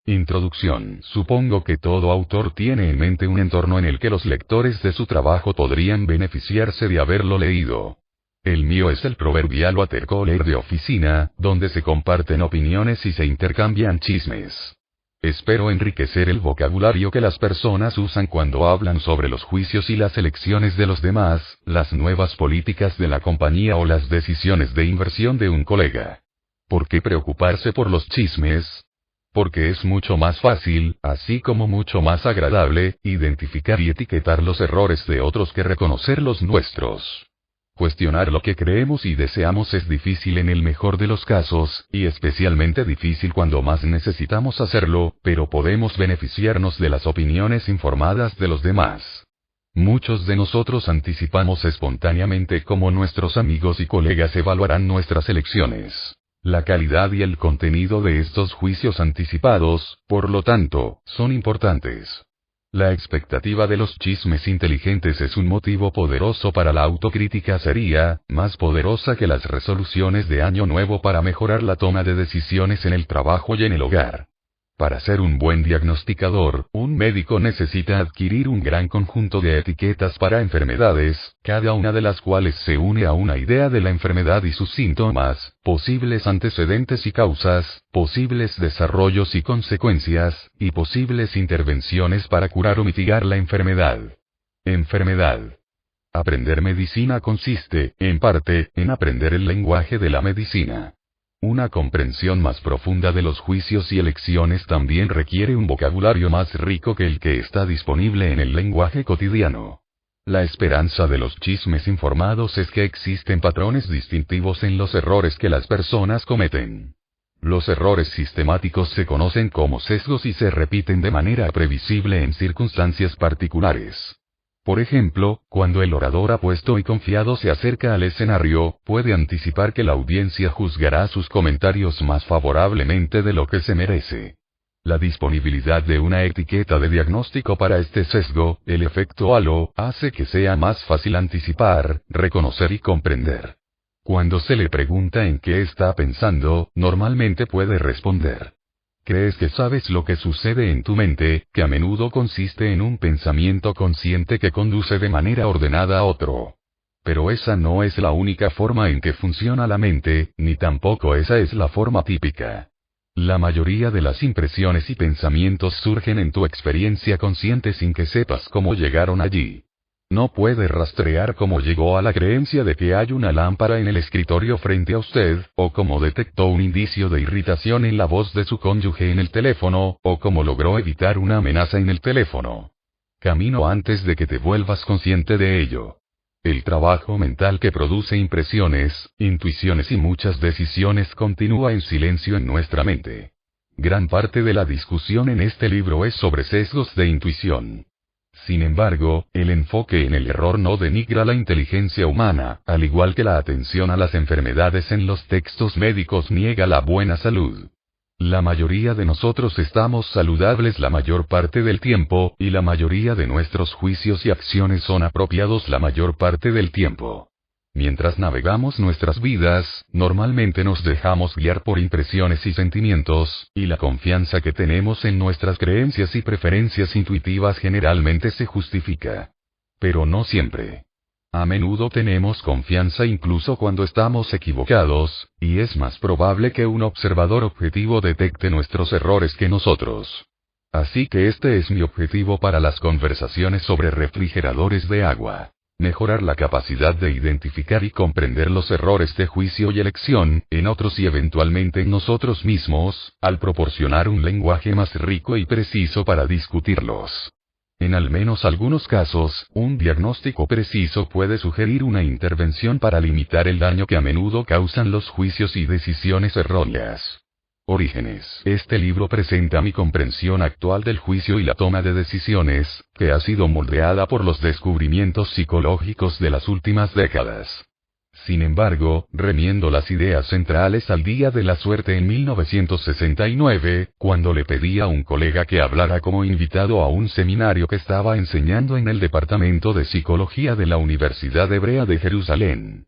Introducción. Supongo que todo autor tiene en mente un entorno en el que los lectores de su trabajo podrían beneficiarse de haberlo leído. El mío es el proverbial water cooler de oficina, donde se comparten opiniones y se intercambian chismes. Espero enriquecer el vocabulario que las personas usan cuando hablan sobre los juicios y las elecciones de los demás, las nuevas políticas de la compañía o las decisiones de inversión de un colega. ¿Por qué preocuparse por los chismes? Porque es mucho más fácil, así como mucho más agradable, identificar y etiquetar los errores de otros que reconocer los nuestros. Cuestionar lo que creemos y deseamos es difícil en el mejor de los casos, y especialmente difícil cuando más necesitamos hacerlo, pero podemos beneficiarnos de las opiniones informadas de los demás. Muchos de nosotros anticipamos espontáneamente cómo nuestros amigos y colegas evaluarán nuestras elecciones. La calidad y el contenido de estos juicios anticipados, por lo tanto, son importantes. La expectativa de los chismes inteligentes es un motivo poderoso para la autocrítica seria, más poderosa que las resoluciones de Año Nuevo para mejorar la toma de decisiones en el trabajo y en el hogar. Para ser un buen diagnosticador, un médico necesita adquirir un gran conjunto de etiquetas para enfermedades, cada una de las cuales se une a una idea de la enfermedad y sus síntomas, posibles antecedentes y causas, posibles desarrollos y consecuencias, y posibles intervenciones para curar o mitigar la enfermedad. Enfermedad. Aprender medicina consiste, en parte, en aprender el lenguaje de la medicina. Una comprensión más profunda de los juicios y elecciones también requiere un vocabulario más rico que el que está disponible en el lenguaje cotidiano. La esperanza de los chismes informados es que existen patrones distintivos en los errores que las personas cometen. Los errores sistemáticos se conocen como sesgos y se repiten de manera previsible en circunstancias particulares. Por ejemplo, cuando el orador apuesto y confiado se acerca al escenario, puede anticipar que la audiencia juzgará sus comentarios más favorablemente de lo que se merece. La disponibilidad de una etiqueta de diagnóstico para este sesgo, el efecto halo, hace que sea más fácil anticipar, reconocer y comprender. Cuando se le pregunta en qué está pensando, normalmente puede responder: crees que sabes lo que sucede en tu mente, que a menudo consiste en un pensamiento consciente que conduce de manera ordenada a otro. Pero esa no es la única forma en que funciona la mente, ni tampoco esa es la forma típica. La mayoría de las impresiones y pensamientos surgen en tu experiencia consciente sin que sepas cómo llegaron allí. No puede rastrear cómo llegó a la creencia de que hay una lámpara en el escritorio frente a usted, o cómo detectó un indicio de irritación en la voz de su cónyuge en el teléfono, o cómo logró evitar una amenaza en el teléfono. Camino antes de que te vuelvas consciente de ello. El trabajo mental que produce impresiones, intuiciones y muchas decisiones continúa en silencio en nuestra mente. Gran parte de la discusión en este libro es sobre sesgos de intuición. Sin embargo, el enfoque en el error no denigra la inteligencia humana, al igual que la atención a las enfermedades en los textos médicos niega la buena salud. La mayoría de nosotros estamos saludables la mayor parte del tiempo, y la mayoría de nuestros juicios y acciones son apropiados la mayor parte del tiempo. Mientras navegamos nuestras vidas, normalmente nos dejamos guiar por impresiones y sentimientos, y la confianza que tenemos en nuestras creencias y preferencias intuitivas generalmente se justifica. Pero no siempre. A menudo tenemos confianza incluso cuando estamos equivocados, y es más probable que un observador objetivo detecte nuestros errores que nosotros. Así que este es mi objetivo para las conversaciones sobre refrigeradores de agua. Mejorar la capacidad de identificar y comprender los errores de juicio y elección, en otros y eventualmente en nosotros mismos, al proporcionar un lenguaje más rico y preciso para discutirlos. En al menos algunos casos, un diagnóstico preciso puede sugerir una intervención para limitar el daño que a menudo causan los juicios y decisiones erróneas. Orígenes. Este libro presenta mi comprensión actual del juicio y la toma de decisiones, que ha sido moldeada por los descubrimientos psicológicos de las últimas décadas. Sin embargo, remiendo las ideas centrales al Día de la Suerte en 1969, cuando le pedí a un colega que hablara como invitado a un seminario que estaba enseñando en el Departamento de Psicología de la Universidad Hebrea de Jerusalén.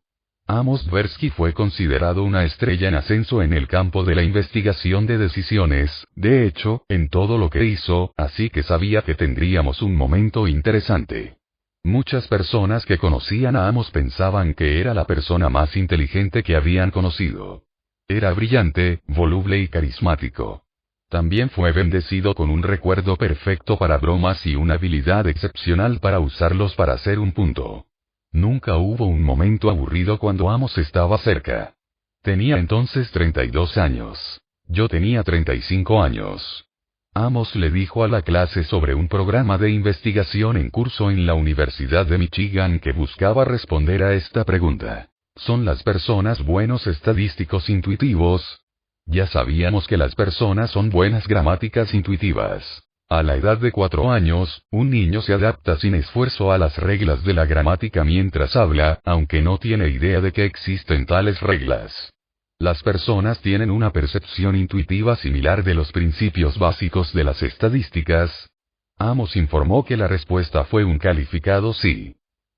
Amos Tversky fue considerado una estrella en ascenso en el campo de la investigación de decisiones, de hecho, en todo lo que hizo, así que sabía que tendríamos un momento interesante. Muchas personas que conocían a Amos pensaban que era la persona más inteligente que habían conocido. Era brillante, voluble y carismático. También fue bendecido con un recuerdo perfecto para bromas y una habilidad excepcional para usarlos para hacer un punto. Nunca hubo un momento aburrido cuando Amos estaba cerca. Tenía entonces 32 años. Yo tenía 35 años. Amos le dijo a la clase sobre un programa de investigación en curso en la Universidad de Michigan que buscaba responder a esta pregunta. ¿Son las personas buenos estadísticos intuitivos? Ya sabíamos que las personas son buenas gramáticas intuitivas. A la edad de 4 años, un niño se adapta sin esfuerzo a las reglas de la gramática mientras habla, aunque no tiene idea de que existen tales reglas. Las personas tienen una percepción intuitiva similar de los principios básicos de las estadísticas. Amos informó que la respuesta fue un calificado sí.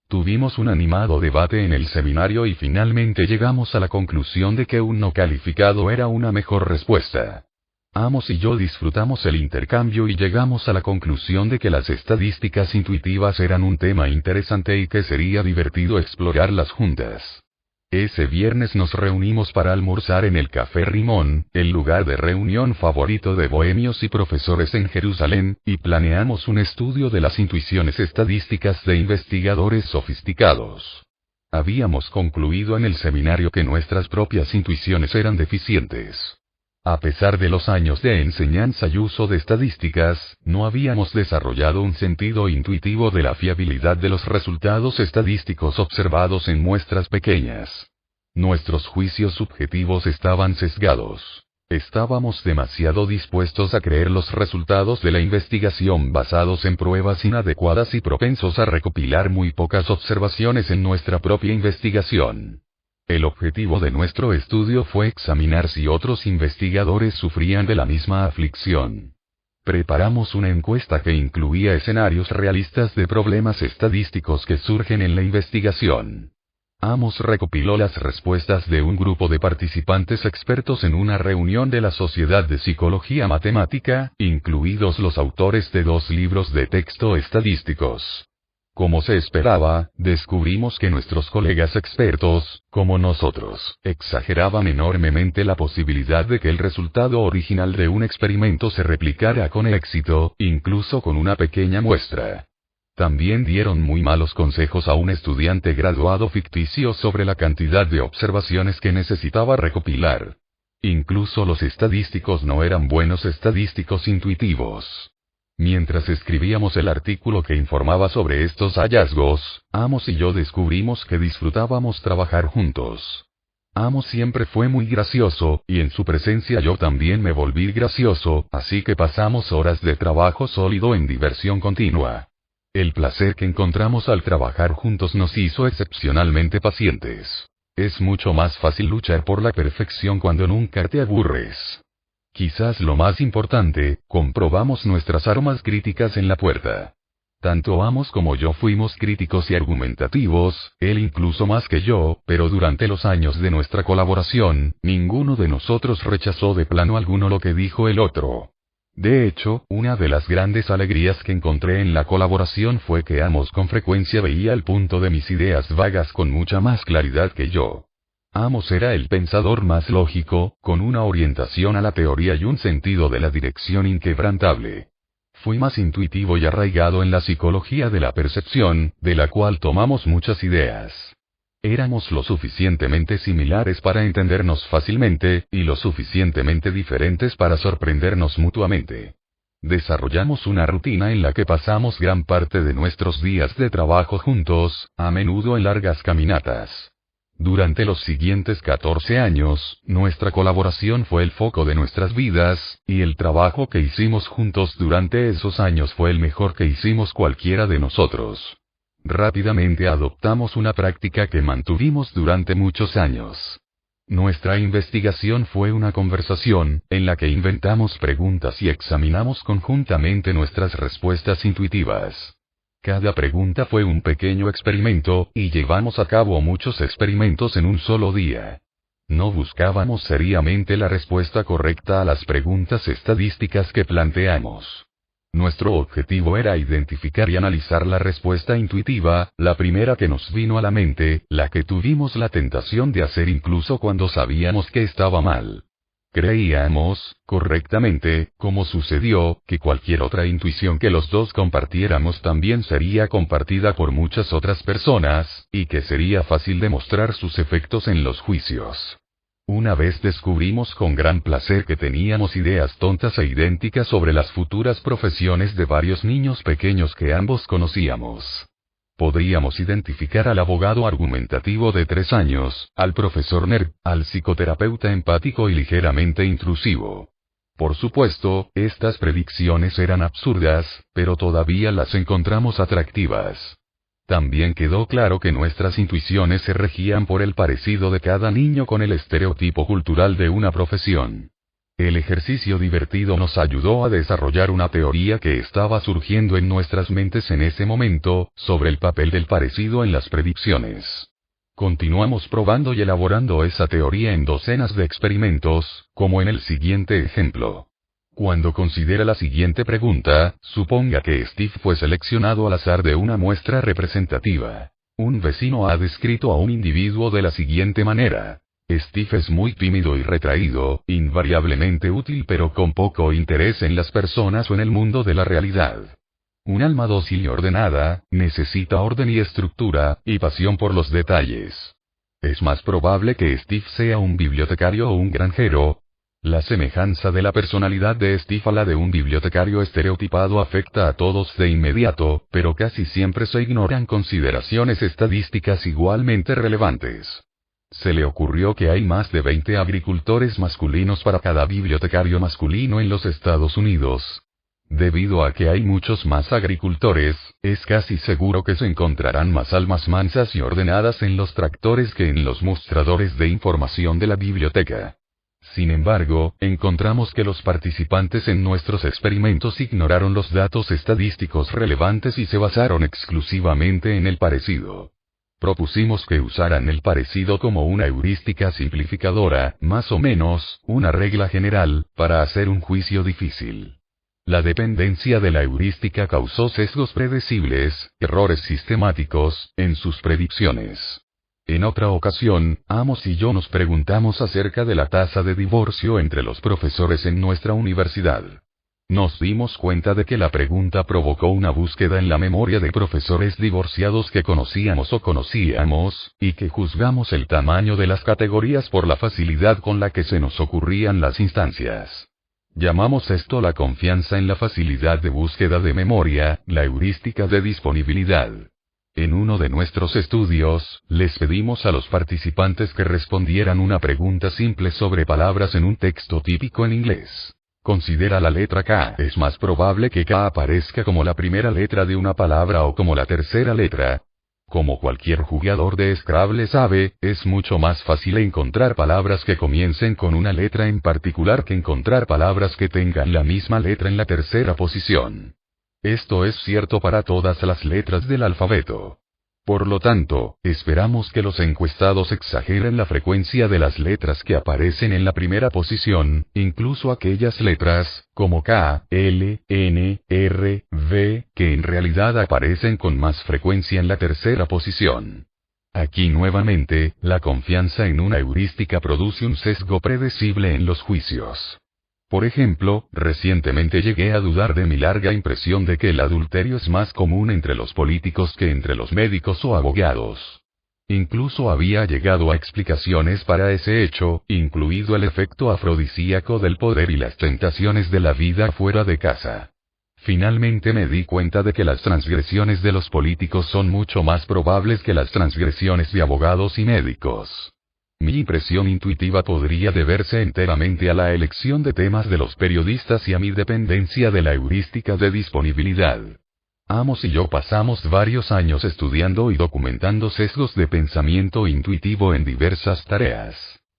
Tuvimos un animado debate en el seminario y finalmente llegamos a la conclusión de que un no calificado era una mejor respuesta. Amos y yo disfrutamos el intercambio y llegamos a la conclusión de que las estadísticas intuitivas eran un tema interesante y que sería divertido explorarlas juntas. Ese viernes nos reunimos para almorzar en el Café Rimón, el lugar de reunión favorito de bohemios y profesores en Jerusalén, y planeamos un estudio de las intuiciones estadísticas de investigadores sofisticados. Habíamos concluido en el seminario que nuestras propias intuiciones eran deficientes. A pesar de los años de enseñanza y uso de estadísticas, no habíamos desarrollado un sentido intuitivo de la fiabilidad de los resultados estadísticos observados en muestras pequeñas. Nuestros juicios subjetivos estaban sesgados. Estábamos demasiado dispuestos a creer los resultados de la investigación basados en pruebas inadecuadas y propensos a recopilar muy pocas observaciones en nuestra propia investigación. El objetivo de nuestro estudio fue examinar si otros investigadores sufrían de la misma aflicción. Preparamos una encuesta que incluía escenarios realistas de problemas estadísticos que surgen en la investigación. Amos recopiló las respuestas de un grupo de participantes expertos en una reunión de la Sociedad de Psicología Matemática, incluidos los autores de 2 libros de texto estadísticos. Como se esperaba, descubrimos que nuestros colegas expertos, como nosotros, exageraban enormemente la posibilidad de que el resultado original de un experimento se replicara con éxito, incluso con una pequeña muestra. También dieron muy malos consejos a un estudiante graduado ficticio sobre la cantidad de observaciones que necesitaba recopilar. Incluso los estadísticos no eran buenos estadísticos intuitivos. Mientras escribíamos el artículo que informaba sobre estos hallazgos, Amos y yo descubrimos que disfrutábamos trabajar juntos. Amos siempre fue muy gracioso, y en su presencia yo también me volví gracioso, así que pasamos horas de trabajo sólido en diversión continua. El placer que encontramos al trabajar juntos nos hizo excepcionalmente pacientes. Es mucho más fácil luchar por la perfección cuando nunca te aburres. Quizás lo más importante, comprobamos nuestras armas críticas en la puerta. Tanto Amos como yo fuimos críticos y argumentativos, él incluso más que yo, pero durante los años de nuestra colaboración, ninguno de nosotros rechazó de plano alguno lo que dijo el otro. De hecho, una de las grandes alegrías que encontré en la colaboración fue que Amos con frecuencia veía el punto de mis ideas vagas con mucha más claridad que yo. Amos era el pensador más lógico, con una orientación a la teoría y un sentido de la dirección inquebrantable. Fui más intuitivo y arraigado en la psicología de la percepción, de la cual tomamos muchas ideas. Éramos lo suficientemente similares para entendernos fácilmente, y lo suficientemente diferentes para sorprendernos mutuamente. Desarrollamos una rutina en la que pasamos gran parte de nuestros días de trabajo juntos, a menudo en largas caminatas. Durante los siguientes 14 años, nuestra colaboración fue el foco de nuestras vidas, y el trabajo que hicimos juntos durante esos años fue el mejor que hicimos cualquiera de nosotros. Rápidamente adoptamos una práctica que mantuvimos durante muchos años. Nuestra investigación fue una conversación, en la que inventamos preguntas y examinamos conjuntamente nuestras respuestas intuitivas. Cada pregunta fue un pequeño experimento, y llevamos a cabo muchos experimentos en un solo día. No buscábamos seriamente la respuesta correcta a las preguntas estadísticas que planteamos. Nuestro objetivo era identificar y analizar la respuesta intuitiva, la primera que nos vino a la mente, la que tuvimos la tentación de hacer incluso cuando sabíamos que estaba mal. Creíamos, correctamente, como sucedió, que cualquier otra intuición que los dos compartiéramos también sería compartida por muchas otras personas, y que sería fácil demostrar sus efectos en los juicios. Una vez descubrimos con gran placer que teníamos ideas tontas e idénticas sobre las futuras profesiones de varios niños pequeños que ambos conocíamos. Podríamos identificar al abogado argumentativo de 3 años, al profesor nerd, al psicoterapeuta empático y ligeramente intrusivo. Por supuesto, estas predicciones eran absurdas, pero todavía las encontramos atractivas. También quedó claro que nuestras intuiciones se regían por el parecido de cada niño con el estereotipo cultural de una profesión. El ejercicio divertido nos ayudó a desarrollar una teoría que estaba surgiendo en nuestras mentes en ese momento, sobre el papel del parecido en las predicciones. Continuamos probando y elaborando esa teoría en docenas de experimentos, como en el siguiente ejemplo. Cuando considera la siguiente pregunta, suponga que Steve fue seleccionado al azar de una muestra representativa. Un vecino ha descrito a un individuo de la siguiente manera. Steve es muy tímido y retraído, invariablemente útil pero con poco interés en las personas o en el mundo de la realidad. Un alma dócil y ordenada, necesita orden y estructura, y pasión por los detalles. Es más probable que Steve sea un bibliotecario o un granjero. La semejanza de la personalidad de Steve a la de un bibliotecario estereotipado afecta a todos de inmediato, pero casi siempre se ignoran consideraciones estadísticas igualmente relevantes. Se le ocurrió que hay más de 20 agricultores masculinos para cada bibliotecario masculino en los Estados Unidos. Debido a que hay muchos más agricultores, es casi seguro que se encontrarán más almas mansas y ordenadas en los tractores que en los mostradores de información de la biblioteca. Sin embargo, encontramos que los participantes en nuestros experimentos ignoraron los datos estadísticos relevantes y se basaron exclusivamente en el parecido. Propusimos que usaran el parecido como una heurística simplificadora, más o menos, una regla general, para hacer un juicio difícil. La dependencia de la heurística causó sesgos predecibles, errores sistemáticos, en sus predicciones. En otra ocasión, Amos y yo nos preguntamos acerca de la tasa de divorcio entre los profesores en nuestra universidad. Nos dimos cuenta de que la pregunta provocó una búsqueda en la memoria de profesores divorciados que conocíamos o conocíamos, y que juzgamos el tamaño de las categorías por la facilidad con la que se nos ocurrían las instancias. Llamamos esto la confianza en la facilidad de búsqueda de memoria, la heurística de disponibilidad. En uno de nuestros estudios, les pedimos a los participantes que respondieran una pregunta simple sobre palabras en un texto típico en inglés. Considera la letra K. Es más probable que K aparezca como la primera letra de una palabra o como la tercera letra. Como cualquier jugador de Scrabble sabe, es mucho más fácil encontrar palabras que comiencen con una letra en particular que encontrar palabras que tengan la misma letra en la tercera posición. Esto es cierto para todas las letras del alfabeto. Por lo tanto, esperamos que los encuestados exageren la frecuencia de las letras que aparecen en la primera posición, incluso aquellas letras, como K, L, N, R, V, que en realidad aparecen con más frecuencia en la tercera posición. Aquí nuevamente, la confianza en una heurística produce un sesgo predecible en los juicios. Por ejemplo, recientemente llegué a dudar de mi larga impresión de que el adulterio es más común entre los políticos que entre los médicos o abogados. Incluso había llegado a explicaciones para ese hecho, incluido el efecto afrodisíaco del poder y las tentaciones de la vida fuera de casa. Finalmente me di cuenta de que las transgresiones de los políticos son mucho más probables que las transgresiones de abogados y médicos. Mi impresión intuitiva podría deberse enteramente a la elección de temas de los periodistas y a mi dependencia de la heurística de disponibilidad. Amos y yo pasamos varios años estudiando y documentando sesgos de pensamiento intuitivo en diversas tareas,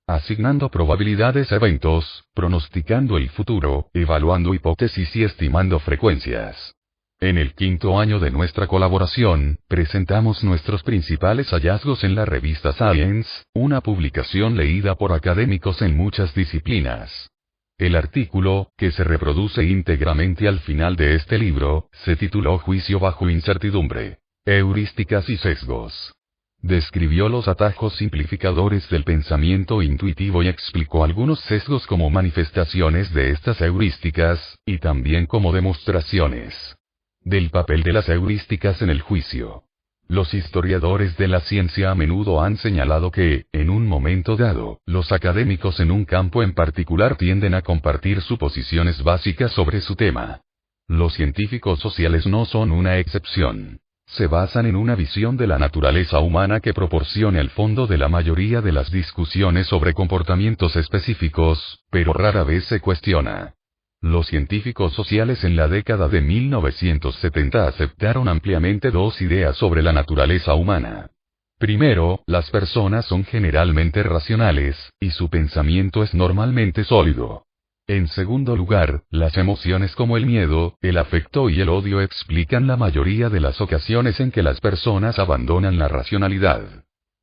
asignando probabilidades a eventos, pronosticando el futuro, evaluando hipótesis y estimando frecuencias. En el quinto año de nuestra colaboración, presentamos nuestros principales hallazgos en la revista Science, una publicación leída por académicos en muchas disciplinas. El artículo, que se reproduce íntegramente al final de este libro, se tituló Juicio bajo incertidumbre, heurísticas y sesgos. Describió los atajos simplificadores del pensamiento intuitivo y explicó algunos sesgos como manifestaciones de estas heurísticas, y también como demostraciones del papel de las heurísticas en el juicio. Los historiadores de la ciencia a menudo han señalado que, en un momento dado, los académicos en un campo en particular tienden a compartir suposiciones básicas sobre su tema. Los científicos sociales no son una excepción. Se basan en una visión de la naturaleza humana que proporciona el fondo de la mayoría de las discusiones sobre comportamientos específicos, pero rara vez se cuestiona. Los científicos sociales en la década de 1970 aceptaron ampliamente dos ideas sobre la naturaleza humana. Primero, las personas son generalmente racionales, y su pensamiento es normalmente sólido. En segundo lugar, las emociones como el miedo, el afecto y el odio explican la mayoría de las ocasiones en que las personas abandonan la racionalidad.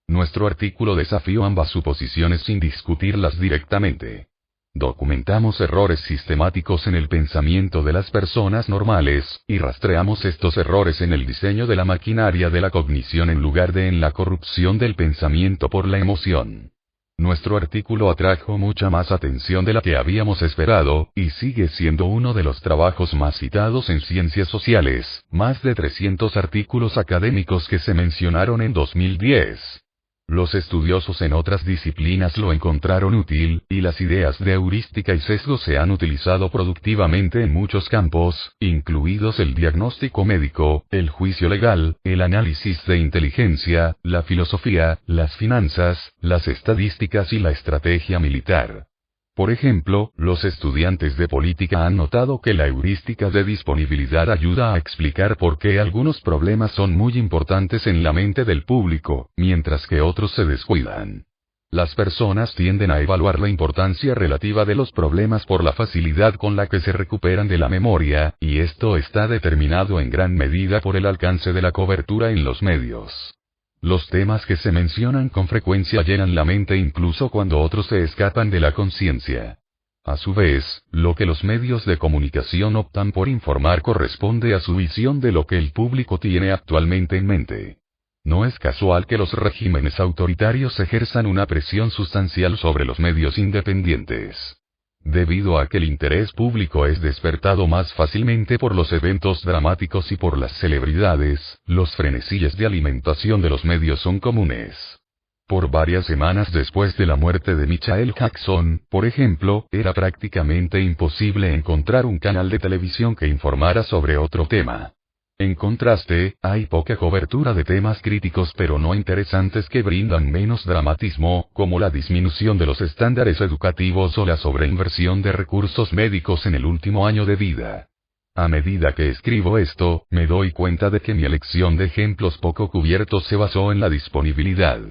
Nuestro artículo desafió ambas suposiciones sin discutirlas directamente. Documentamos errores sistemáticos en el pensamiento de las personas normales, y rastreamos estos errores en el diseño de la maquinaria de la cognición en lugar de en la corrupción del pensamiento por la emoción. Nuestro artículo atrajo mucha más atención de la que habíamos esperado, y sigue siendo uno de los trabajos más citados en ciencias sociales, más de 300 artículos académicos que se mencionaron en 2010. Los estudiosos en otras disciplinas lo encontraron útil, y las ideas de heurística y sesgo se han utilizado productivamente en muchos campos, incluidos el diagnóstico médico, el juicio legal, el análisis de inteligencia, la filosofía, las finanzas, las estadísticas y la estrategia militar. Por ejemplo, los estudiantes de política han notado que la heurística de disponibilidad ayuda a explicar por qué algunos problemas son muy importantes en la mente del público, mientras que otros se descuidan. Las personas tienden a evaluar la importancia relativa de los problemas por la facilidad con la que se recuperan de la memoria, y esto está determinado en gran medida por el alcance de la cobertura en los medios. Los temas que se mencionan con frecuencia llenan la mente incluso cuando otros se escapan de la conciencia. A su vez, lo que los medios de comunicación optan por informar corresponde a su visión de lo que el público tiene actualmente en mente. No es casual que los regímenes autoritarios ejerzan una presión sustancial sobre los medios independientes. Debido a que el interés público es despertado más fácilmente por los eventos dramáticos y por las celebridades, los frenesíes de alimentación de los medios son comunes. Por varias semanas después de la muerte de Michael Jackson, por ejemplo, era prácticamente imposible encontrar un canal de televisión que informara sobre otro tema. En contraste, hay poca cobertura de temas críticos pero no interesantes que brindan menos dramatismo, como la disminución de los estándares educativos o la sobreinversión de recursos médicos en el último año de vida. A medida que escribo esto, me doy cuenta de que mi elección de ejemplos poco cubiertos se basó en la disponibilidad.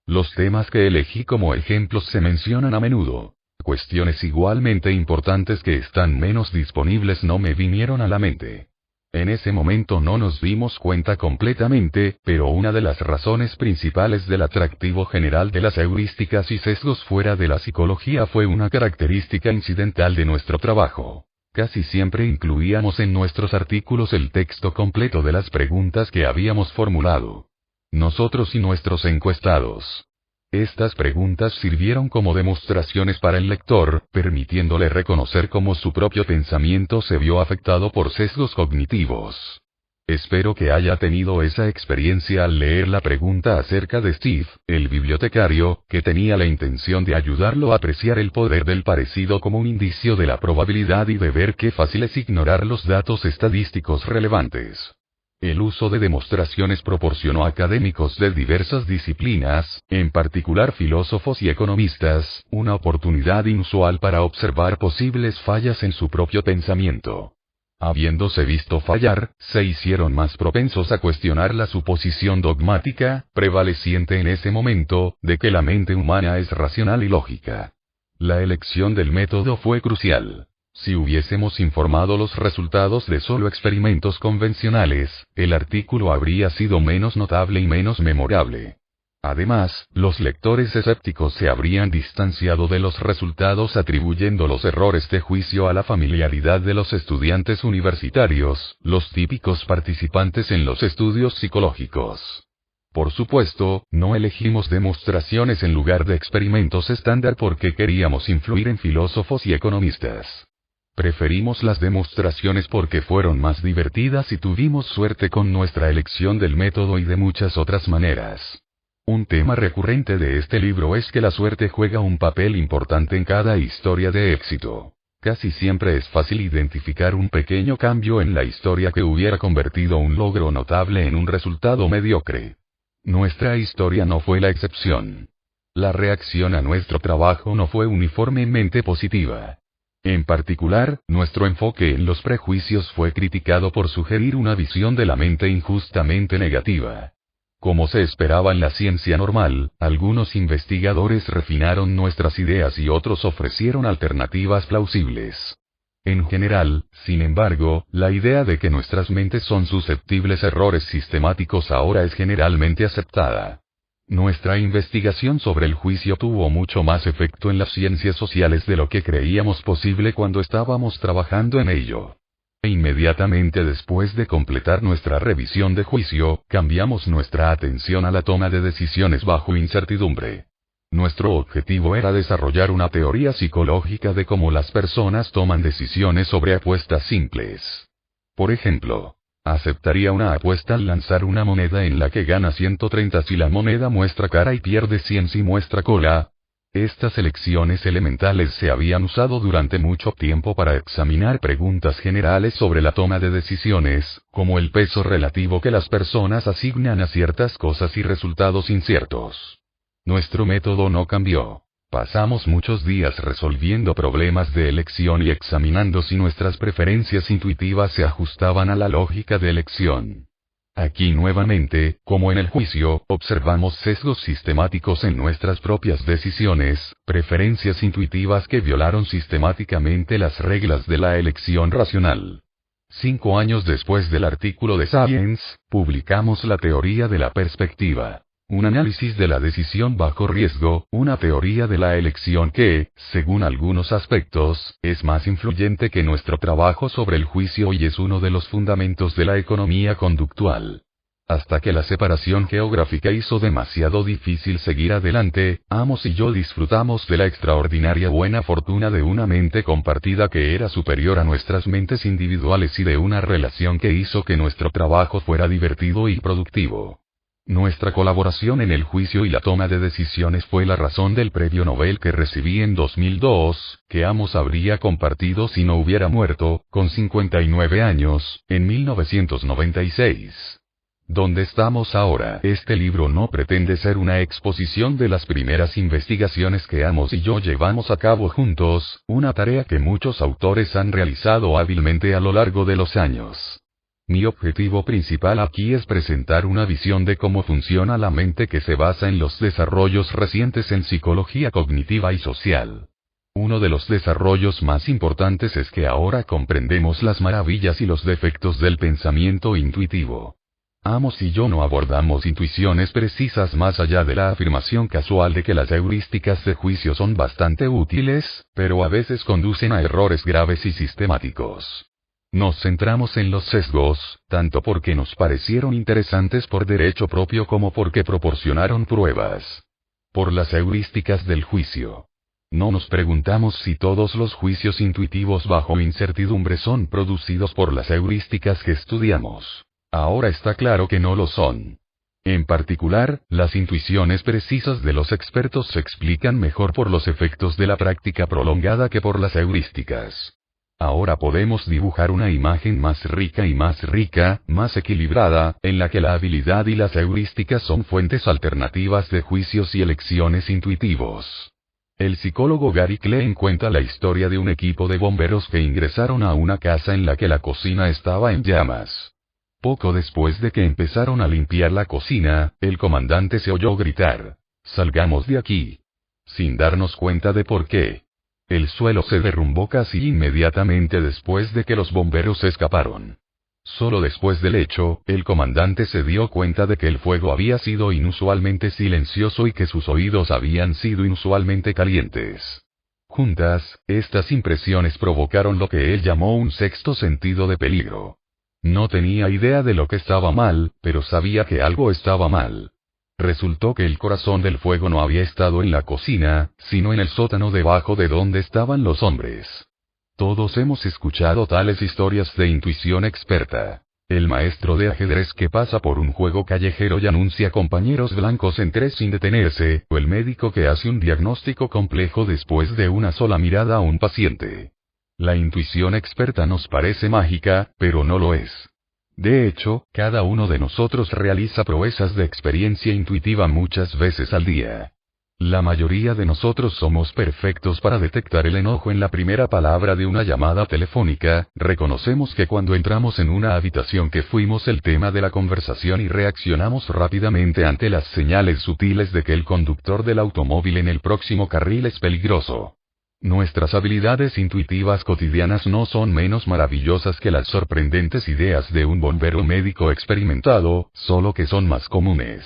Los temas que elegí como ejemplos se mencionan a menudo. Cuestiones igualmente importantes que están menos disponibles no me vinieron a la mente. En ese momento no nos dimos cuenta completamente, pero una de las razones principales del atractivo general de las heurísticas y sesgos fuera de la psicología fue una característica incidental de nuestro trabajo. Casi siempre incluíamos en nuestros artículos el texto completo de las preguntas que habíamos formulado. Nosotros y nuestros encuestados. Estas preguntas sirvieron como demostraciones para el lector, permitiéndole reconocer cómo su propio pensamiento se vio afectado por sesgos cognitivos. Espero que haya tenido esa experiencia al leer la pregunta acerca de Steve, el bibliotecario, que tenía la intención de ayudarlo a apreciar el poder del parecido como un indicio de la probabilidad y de ver qué fácil es ignorar los datos estadísticos relevantes. El uso de demostraciones proporcionó a académicos de diversas disciplinas, en particular filósofos y economistas, una oportunidad inusual para observar posibles fallas en su propio pensamiento. Habiéndose visto fallar, se hicieron más propensos a cuestionar la suposición dogmática, prevaleciente en ese momento, de que la mente humana es racional y lógica. La elección del método fue crucial. Si hubiésemos informado los resultados de solo experimentos convencionales, el artículo habría sido menos notable y menos memorable. Además, los lectores escépticos se habrían distanciado de los resultados atribuyendo los errores de juicio a la familiaridad de los estudiantes universitarios, los típicos participantes en los estudios psicológicos. Por supuesto, no elegimos demostraciones en lugar de experimentos estándar porque queríamos influir en filósofos y economistas. Preferimos las demostraciones porque fueron más divertidas y tuvimos suerte con nuestra elección del método y de muchas otras maneras. Un tema recurrente de este libro es que la suerte juega un papel importante en cada historia de éxito. Casi siempre es fácil identificar un pequeño cambio en la historia que hubiera convertido un logro notable en un resultado mediocre. Nuestra historia no fue la excepción. La reacción a nuestro trabajo no fue uniformemente positiva. En particular, nuestro enfoque en los prejuicios fue criticado por sugerir una visión de la mente injustamente negativa. Como se esperaba en la ciencia normal, algunos investigadores refinaron nuestras ideas y otros ofrecieron alternativas plausibles. En general, sin embargo, la idea de que nuestras mentes son susceptibles a errores sistemáticos ahora es generalmente aceptada. Nuestra investigación sobre el juicio tuvo mucho más efecto en las ciencias sociales de lo que creíamos posible cuando estábamos trabajando en ello. Inmediatamente después de completar nuestra revisión de juicio, cambiamos nuestra atención a la toma de decisiones bajo incertidumbre. Nuestro objetivo era desarrollar una teoría psicológica de cómo las personas toman decisiones sobre apuestas simples. Por ejemplo, ¿aceptaría una apuesta al lanzar una moneda en la que gana 130 si la moneda muestra cara y pierde 100 si muestra cola? Estas elecciones elementales se habían usado durante mucho tiempo para examinar preguntas generales sobre la toma de decisiones, como el peso relativo que las personas asignan a ciertas cosas y resultados inciertos. Nuestro método no cambió. Pasamos muchos días resolviendo problemas de elección y examinando si nuestras preferencias intuitivas se ajustaban a la lógica de elección. Aquí nuevamente, como en el juicio, observamos sesgos sistemáticos en nuestras propias decisiones, preferencias intuitivas que violaron sistemáticamente las reglas de la elección racional. 5 años después del artículo de Science, publicamos la teoría de la perspectiva. Un análisis de la decisión bajo riesgo, una teoría de la elección que, según algunos aspectos, es más influyente que nuestro trabajo sobre el juicio y es uno de los fundamentos de la economía conductual. Hasta que la separación geográfica hizo demasiado difícil seguir adelante, Amos y yo disfrutamos de la extraordinaria buena fortuna de una mente compartida que era superior a nuestras mentes individuales y de una relación que hizo que nuestro trabajo fuera divertido y productivo. Nuestra colaboración en el juicio y la toma de decisiones fue la razón del premio Nobel que recibí en 2002, que Amos habría compartido si no hubiera muerto, con 59 años, en 1996. ¿Dónde estamos ahora? Este libro no pretende ser una exposición de las primeras investigaciones que Amos y yo llevamos a cabo juntos, una tarea que muchos autores han realizado hábilmente a lo largo de los años. Mi objetivo principal aquí es presentar una visión de cómo funciona la mente que se basa en los desarrollos recientes en psicología cognitiva y social. Uno de los desarrollos más importantes es que ahora comprendemos las maravillas y los defectos del pensamiento intuitivo. Amos y yo no abordamos intuiciones precisas más allá de la afirmación casual de que las heurísticas de juicio son bastante útiles, pero a veces conducen a errores graves y sistemáticos. Nos centramos en los sesgos, tanto porque nos parecieron interesantes por derecho propio como porque proporcionaron pruebas. Por las heurísticas del juicio. No nos preguntamos si todos los juicios intuitivos bajo incertidumbre son producidos por las heurísticas que estudiamos. Ahora está claro que no lo son. En particular, las intuiciones precisas de los expertos se explican mejor por los efectos de la práctica prolongada que por las heurísticas. Ahora podemos dibujar una imagen más rica, más equilibrada, en la que la habilidad y las heurísticas son fuentes alternativas de juicios y elecciones intuitivos. El psicólogo Gary Klein cuenta la historia de un equipo de bomberos que ingresaron a una casa en la que la cocina estaba en llamas. Poco después de que empezaron a limpiar la cocina, el comandante se oyó gritar: «¡Salgamos de aquí!», sin darnos cuenta de por qué. El suelo se derrumbó casi inmediatamente después de que los bomberos escaparon. Solo después del hecho, el comandante se dio cuenta de que el fuego había sido inusualmente silencioso y que sus oídos habían sido inusualmente calientes. Juntas, estas impresiones provocaron lo que él llamó un sexto sentido de peligro. No tenía idea de lo que estaba mal, pero sabía que algo estaba mal. Resultó que el corazón del fuego no había estado en la cocina, sino en el sótano debajo de donde estaban los hombres. Todos hemos escuchado tales historias de intuición experta. El maestro de ajedrez que pasa por un juego callejero y anuncia compañeros blancos en 3 sin detenerse, o el médico que hace un diagnóstico complejo después de una sola mirada a un paciente. La intuición experta nos parece mágica, pero no lo es. De hecho, cada uno de nosotros realiza proezas de experiencia intuitiva muchas veces al día. La mayoría de nosotros somos perfectos para detectar el enojo en la primera palabra de una llamada telefónica, reconocemos que cuando entramos en una habitación que fuimos el tema de la conversación y reaccionamos rápidamente ante las señales sutiles de que el conductor del automóvil en el próximo carril es peligroso. Nuestras habilidades intuitivas cotidianas no son menos maravillosas que las sorprendentes ideas de un bombero médico experimentado, solo que son más comunes.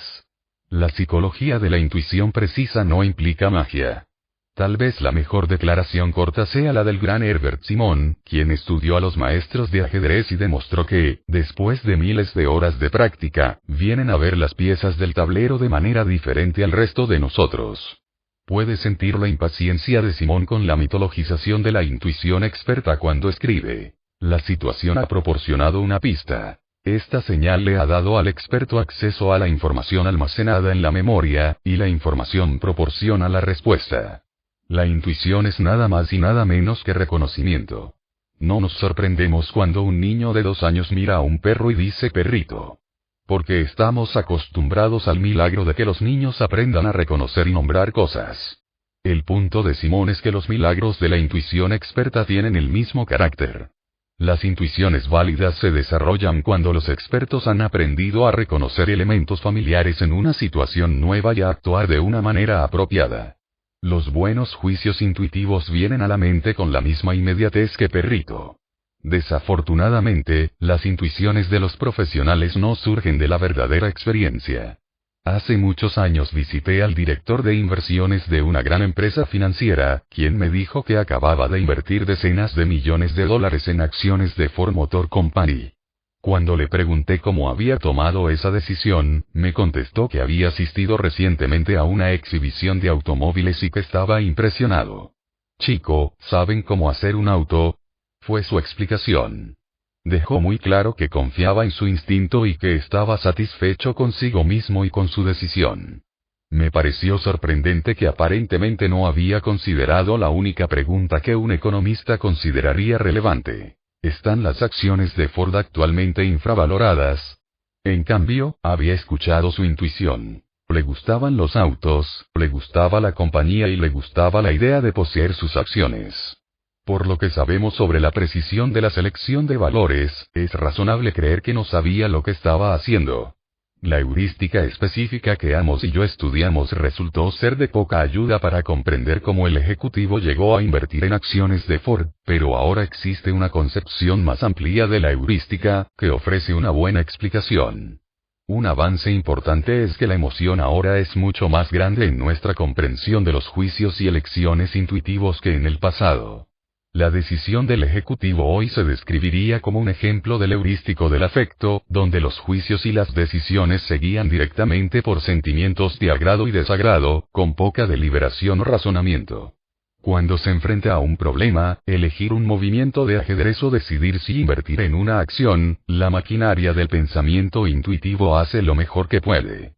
La psicología de la intuición precisa no implica magia. Tal vez la mejor declaración corta sea la del gran Herbert Simon, quien estudió a los maestros de ajedrez y demostró que, después de miles de horas de práctica, vienen a ver las piezas del tablero de manera diferente al resto de nosotros. Puede sentir la impaciencia de Simon con la mitologización de la intuición experta cuando escribe. La situación ha proporcionado una pista. Esta señal le ha dado al experto acceso a la información almacenada en la memoria, y la información proporciona la respuesta. La intuición es nada más y nada menos que reconocimiento. No nos sorprendemos cuando un niño de 2 años mira a un perro y dice perrito. Porque estamos acostumbrados al milagro de que los niños aprendan a reconocer y nombrar cosas. El punto de Simón es que los milagros de la intuición experta tienen el mismo carácter. Las intuiciones válidas se desarrollan cuando los expertos han aprendido a reconocer elementos familiares en una situación nueva y a actuar de una manera apropiada. Los buenos juicios intuitivos vienen a la mente con la misma inmediatez que perrito. Desafortunadamente, las intuiciones de los profesionales no surgen de la verdadera experiencia. Hace muchos años visité al director de inversiones de una gran empresa financiera, quien me dijo que acababa de invertir decenas de millones de dólares en acciones de Ford Motor Company. Cuando le pregunté cómo había tomado esa decisión, me contestó que había asistido recientemente a una exhibición de automóviles y que estaba impresionado. Chico, ¿saben cómo hacer un auto? Fue su explicación. Dejó muy claro que confiaba en su instinto y que estaba satisfecho consigo mismo y con su decisión. Me pareció sorprendente que aparentemente no había considerado la única pregunta que un economista consideraría relevante. ¿Están las acciones de Ford actualmente infravaloradas? En cambio, había escuchado su intuición. Le gustaban los autos, le gustaba la compañía y le gustaba la idea de poseer sus acciones. Por lo que sabemos sobre la precisión de la selección de valores, es razonable creer que no sabía lo que estaba haciendo. La heurística específica que Amos y yo estudiamos resultó ser de poca ayuda para comprender cómo el ejecutivo llegó a invertir en acciones de Ford, pero ahora existe una concepción más amplia de la heurística, que ofrece una buena explicación. Un avance importante es que la emoción ahora es mucho más grande en nuestra comprensión de los juicios y elecciones intuitivos que en el pasado. La decisión del ejecutivo hoy se describiría como un ejemplo del heurístico del afecto, donde los juicios y las decisiones se guían directamente por sentimientos de agrado y desagrado, con poca deliberación o razonamiento. Cuando se enfrenta a un problema, elegir un movimiento de ajedrez o decidir si invertir en una acción, la maquinaria del pensamiento intuitivo hace lo mejor que puede.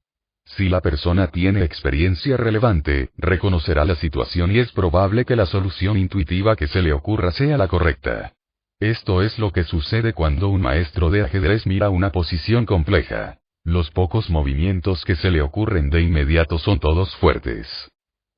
Si la persona tiene experiencia relevante, reconocerá la situación y es probable que la solución intuitiva que se le ocurra sea la correcta. Esto es lo que sucede cuando un maestro de ajedrez mira una posición compleja. Los pocos movimientos que se le ocurren de inmediato son todos fuertes.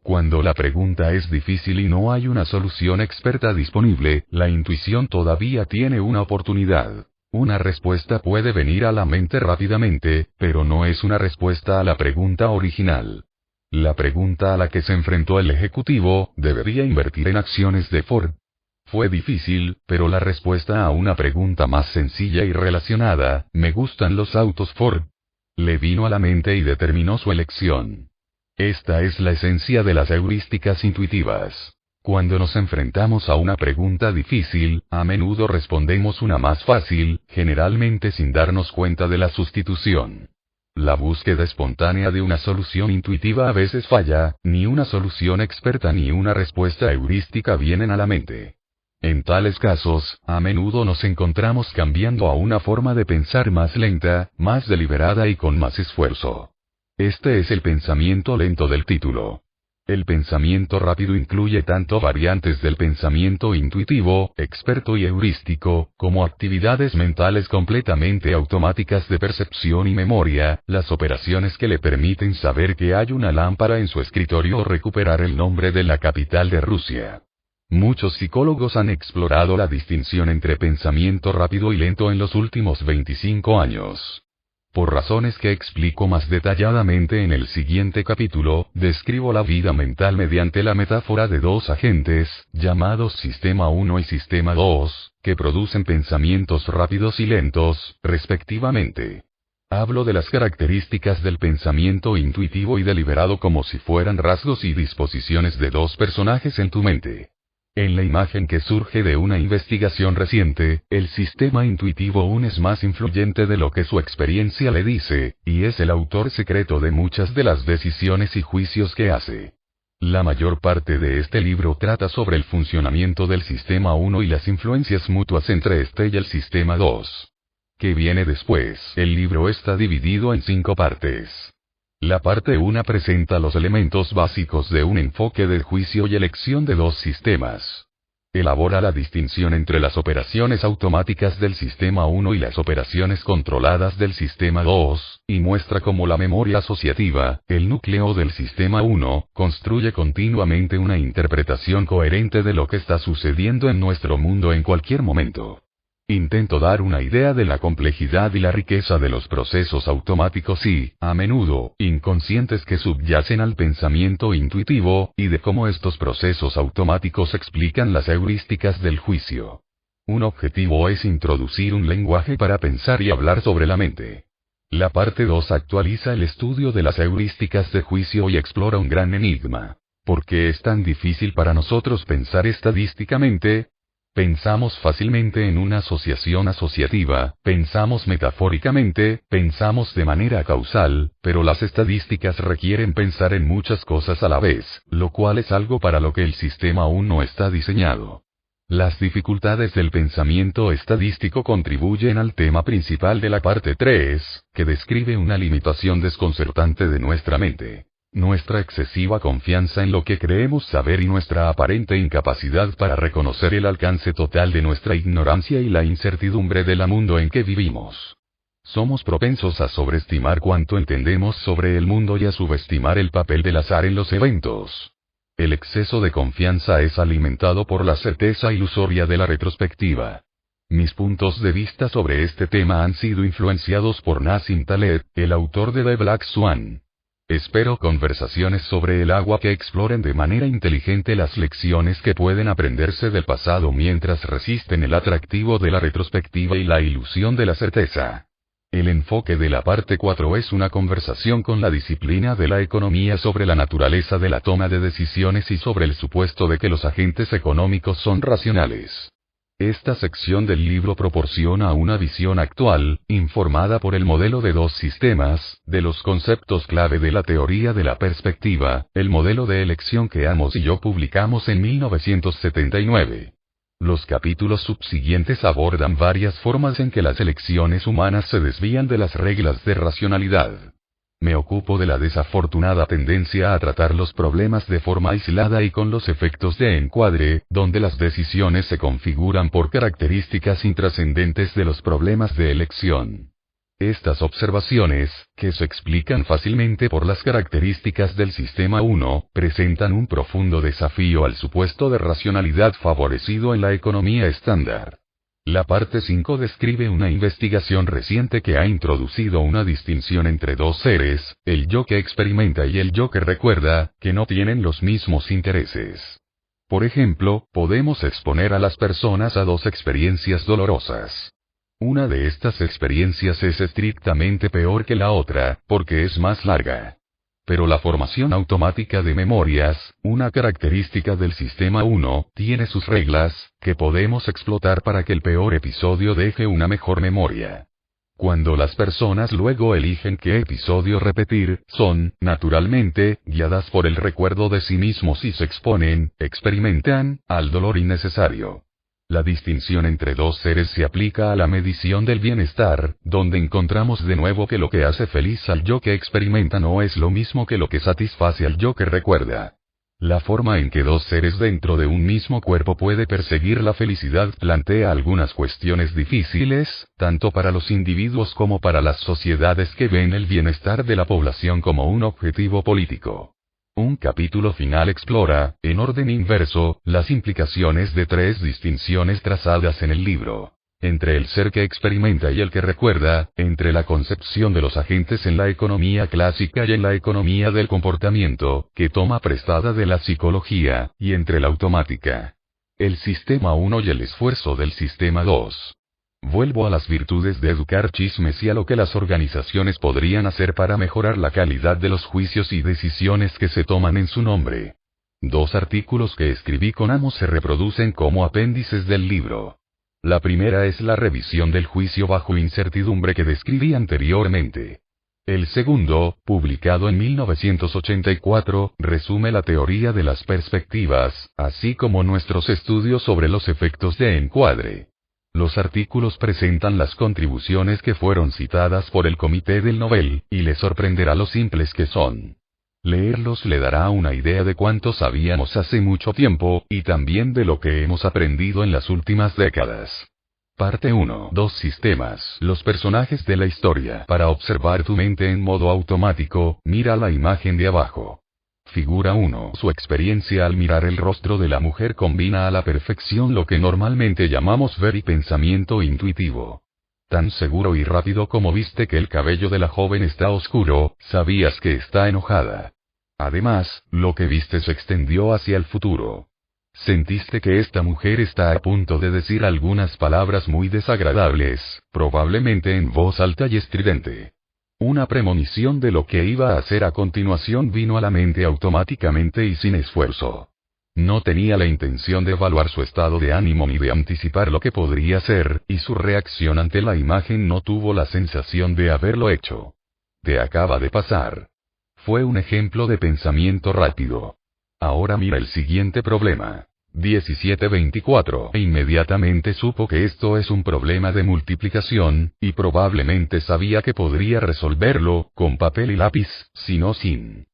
Cuando la pregunta es difícil y no hay una solución experta disponible, la intuición todavía tiene una oportunidad. Una respuesta puede venir a la mente rápidamente, pero no es una respuesta a la pregunta original. La pregunta a la que se enfrentó el ejecutivo: ¿debería invertir en acciones de Ford? Fue difícil, pero la respuesta a una pregunta más sencilla y relacionada: ¿me gustan los autos Ford?, le vino a la mente y determinó su elección. Esta es la esencia de las heurísticas intuitivas. Cuando nos enfrentamos a una pregunta difícil, a menudo respondemos una más fácil, generalmente sin darnos cuenta de la sustitución. La búsqueda espontánea de una solución intuitiva a veces falla, ni una solución experta ni una respuesta heurística vienen a la mente. En tales casos, a menudo nos encontramos cambiando a una forma de pensar más lenta, más deliberada y con más esfuerzo. Este es el pensamiento lento del título. El pensamiento rápido incluye tanto variantes del pensamiento intuitivo, experto y heurístico, como actividades mentales completamente automáticas de percepción y memoria, las operaciones que le permiten saber que hay una lámpara en su escritorio o recuperar el nombre de la capital de Rusia. Muchos psicólogos han explorado la distinción entre pensamiento rápido y lento en los últimos 25 años. Por razones que explico más detalladamente en el siguiente capítulo, describo la vida mental mediante la metáfora de dos agentes, llamados Sistema 1 y Sistema 2, que producen pensamientos rápidos y lentos, respectivamente. Hablo de las características del pensamiento intuitivo y deliberado como si fueran rasgos y disposiciones de dos personajes en tu mente. En la imagen que surge de una investigación reciente, el sistema intuitivo aún es más influyente de lo que su experiencia le dice, y es el autor secreto de muchas de las decisiones y juicios que hace. La mayor parte de este libro trata sobre el funcionamiento del sistema 1 y las influencias mutuas entre este y el sistema 2. ¿Qué viene después? El libro está dividido en 5 partes. La parte 1 presenta los elementos básicos de un enfoque de juicio y elección de dos sistemas. Elabora la distinción entre las operaciones automáticas del sistema 1 y las operaciones controladas del sistema 2, y muestra cómo la memoria asociativa, el núcleo del sistema 1, construye continuamente una interpretación coherente de lo que está sucediendo en nuestro mundo en cualquier momento. Intento dar una idea de la complejidad y la riqueza de los procesos automáticos y, a menudo, inconscientes que subyacen al pensamiento intuitivo, y de cómo estos procesos automáticos explican las heurísticas del juicio. Un objetivo es introducir un lenguaje para pensar y hablar sobre la mente. La parte 2 actualiza el estudio de las heurísticas de juicio y explora un gran enigma. ¿Por qué es tan difícil para nosotros pensar estadísticamente? Pensamos fácilmente en una asociación asociativa, pensamos metafóricamente, pensamos de manera causal, pero las estadísticas requieren pensar en muchas cosas a la vez, lo cual es algo para lo que el sistema aún no está diseñado. Las dificultades del pensamiento estadístico contribuyen al tema principal de la parte 3, que describe una limitación desconcertante de nuestra mente. Nuestra excesiva confianza en lo que creemos saber y nuestra aparente incapacidad para reconocer el alcance total de nuestra ignorancia y la incertidumbre del mundo en que vivimos. Somos propensos a sobreestimar cuánto entendemos sobre el mundo y a subestimar el papel del azar en los eventos. El exceso de confianza es alimentado por la certeza ilusoria de la retrospectiva. Mis puntos de vista sobre este tema han sido influenciados por Nassim Taleb, el autor de The Black Swan. Espero conversaciones sobre el agua que exploren de manera inteligente las lecciones que pueden aprenderse del pasado mientras resisten el atractivo de la retrospectiva y la ilusión de la certeza. El enfoque de la parte 4 es una conversación con la disciplina de la economía sobre la naturaleza de la toma de decisiones y sobre el supuesto de que los agentes económicos son racionales. Esta sección del libro proporciona una visión actual, informada por el modelo de dos sistemas, de los conceptos clave de la teoría de la perspectiva, el modelo de elección que Amos y yo publicamos en 1979. Los capítulos subsiguientes abordan varias formas en que las elecciones humanas se desvían de las reglas de racionalidad. Me ocupo de la desafortunada tendencia a tratar los problemas de forma aislada y con los efectos de encuadre, donde las decisiones se configuran por características intrascendentes de los problemas de elección. Estas observaciones, que se explican fácilmente por las características del sistema 1, presentan un profundo desafío al supuesto de racionalidad favorecido en la economía estándar. La parte 5 describe una investigación reciente que ha introducido una distinción entre dos seres, el yo que experimenta y el yo que recuerda, que no tienen los mismos intereses. Por ejemplo, podemos exponer a las personas a dos experiencias dolorosas. Una de estas experiencias es estrictamente peor que la otra, porque es más larga. Pero la formación automática de memorias, una característica del sistema 1, tiene sus reglas, que podemos explotar para que el peor episodio deje una mejor memoria. Cuando las personas luego eligen qué episodio repetir, son, naturalmente, guiadas por el recuerdo de sí mismos y se experimentan, al dolor innecesario. La distinción entre dos seres se aplica a la medición del bienestar, donde encontramos de nuevo que lo que hace feliz al yo que experimenta no es lo mismo que lo que satisface al yo que recuerda. La forma en que dos seres dentro de un mismo cuerpo puede perseguir la felicidad plantea algunas cuestiones difíciles, tanto para los individuos como para las sociedades que ven el bienestar de la población como un objetivo político. Un capítulo final explora, en orden inverso, las implicaciones de tres distinciones trazadas en el libro. Entre el ser que experimenta y el que recuerda, entre la concepción de los agentes en la economía clásica y en la economía del comportamiento, que toma prestada de la psicología, y entre la automática. El sistema 1 y el esfuerzo del sistema 2. Vuelvo a las virtudes de educar chismes y a lo que las organizaciones podrían hacer para mejorar la calidad de los juicios y decisiones que se toman en su nombre. Dos artículos que escribí con Amos se reproducen como apéndices del libro. La primera es la revisión del juicio bajo incertidumbre que describí anteriormente. El segundo, publicado en 1984, resume la teoría de las perspectivas, así como nuestros estudios sobre los efectos de encuadre. Los artículos presentan las contribuciones que fueron citadas por el Comité del Nobel, y le sorprenderá lo simples que son. Leerlos le dará una idea de cuánto sabíamos hace mucho tiempo, y también de lo que hemos aprendido en las últimas décadas. Parte 1. Dos sistemas. Los personajes de la historia. Para observar tu mente en modo automático, mira la imagen de abajo. Figura 1. Su experiencia al mirar el rostro de la mujer combina a la perfección lo que normalmente llamamos ver y pensamiento intuitivo. Tan seguro y rápido como viste que el cabello de la joven está oscuro, sabías que está enojada. Además, lo que viste se extendió hacia el futuro. Sentiste que esta mujer está a punto de decir algunas palabras muy desagradables, probablemente en voz alta y estridente. Una premonición de lo que iba a hacer a continuación vino a la mente automáticamente y sin esfuerzo. No tenía la intención de evaluar su estado de ánimo ni de anticipar lo que podría ser, y su reacción ante la imagen no tuvo la sensación de haberlo hecho. Te acaba de pasar. Fue un ejemplo de pensamiento rápido. Ahora mira el siguiente problema. 1724. E inmediatamente supo que esto es un problema de multiplicación, y probablemente sabía que podría resolverlo, con papel y lápiz, si no sin.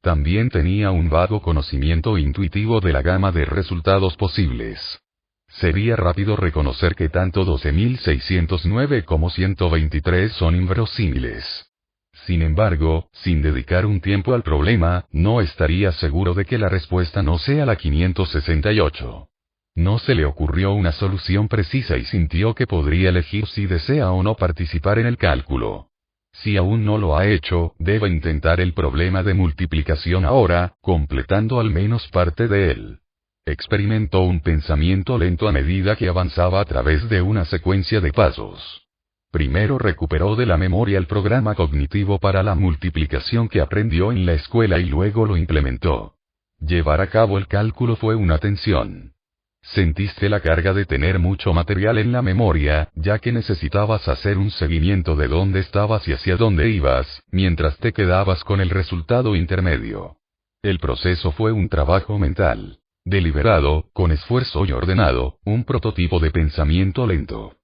También tenía un vago conocimiento intuitivo de la gama de resultados posibles. Sería rápido reconocer que tanto 12.609 como 123 son inverosímiles. Sin embargo, sin dedicar un tiempo al problema, no estaría seguro de que la respuesta no sea la 568. No se le ocurrió una solución precisa y sintió que podría elegir si desea o no participar en el cálculo. Si aún no lo ha hecho, debe intentar el problema de multiplicación ahora, completando al menos parte de él. Experimentó un pensamiento lento a medida que avanzaba a través de una secuencia de pasos. Primero recuperó de la memoria el programa cognitivo para la multiplicación que aprendió en la escuela y luego lo implementó. Llevar a cabo el cálculo fue una tensión. Sentiste la carga de tener mucho material en la memoria, ya que necesitabas hacer un seguimiento de dónde estabas y hacia dónde ibas, mientras te quedabas con el resultado intermedio. El proceso fue un trabajo mental. Deliberado, con esfuerzo y ordenado, un prototipo de pensamiento lento.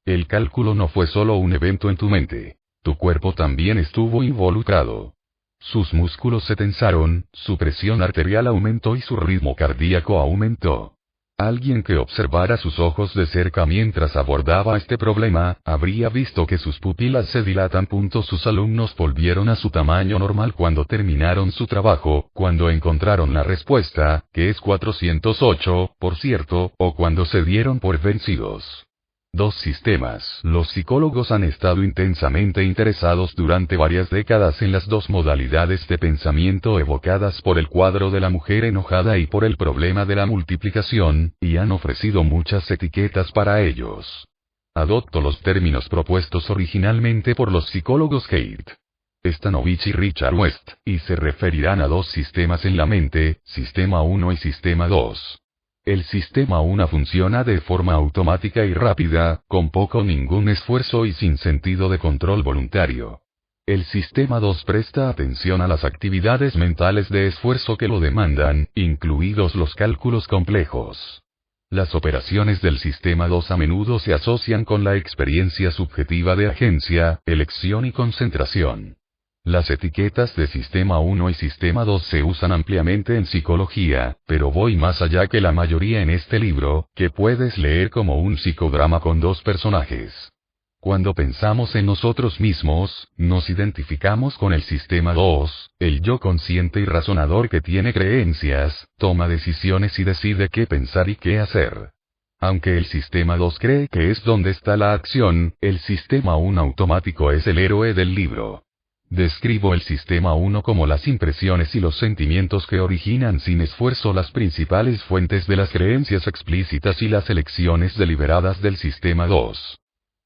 El cálculo no fue solo un evento en tu mente. Tu cuerpo también estuvo involucrado. Sus músculos se tensaron, su presión arterial aumentó y su ritmo cardíaco aumentó. Alguien que observara sus ojos de cerca mientras abordaba este problema, habría visto que sus pupilas se dilatan. Sus alumnos volvieron a su tamaño normal cuando terminaron su trabajo, cuando encontraron la respuesta, que es 408, por cierto, o cuando se dieron por vencidos. Dos sistemas. Los psicólogos han estado intensamente interesados durante varias décadas en las dos modalidades de pensamiento evocadas por el cuadro de la mujer enojada y por el problema de la multiplicación, y han ofrecido muchas etiquetas para ellos. Adopto los términos propuestos originalmente por los psicólogos Kate Stanovich y Richard West, y se referirán a dos sistemas en la mente, Sistema 1 y Sistema 2. El Sistema 1 funciona de forma automática y rápida, con poco o ningún esfuerzo y sin sentido de control voluntario. El Sistema 2 presta atención a las actividades mentales de esfuerzo que lo demandan, incluidos los cálculos complejos. Las operaciones del Sistema 2 a menudo se asocian con la experiencia subjetiva de agencia, elección y concentración. Las etiquetas de Sistema 1 y Sistema 2 se usan ampliamente en psicología, pero voy más allá que la mayoría en este libro, que puedes leer como un psicodrama con dos personajes. Cuando pensamos en nosotros mismos, nos identificamos con el Sistema 2, el yo consciente y razonador que tiene creencias, toma decisiones y decide qué pensar y qué hacer. Aunque el Sistema 2 cree que es donde está la acción, el Sistema 1 automático es el héroe del libro. Describo el Sistema 1 como las impresiones y los sentimientos que originan sin esfuerzo las principales fuentes de las creencias explícitas y las elecciones deliberadas del Sistema 2.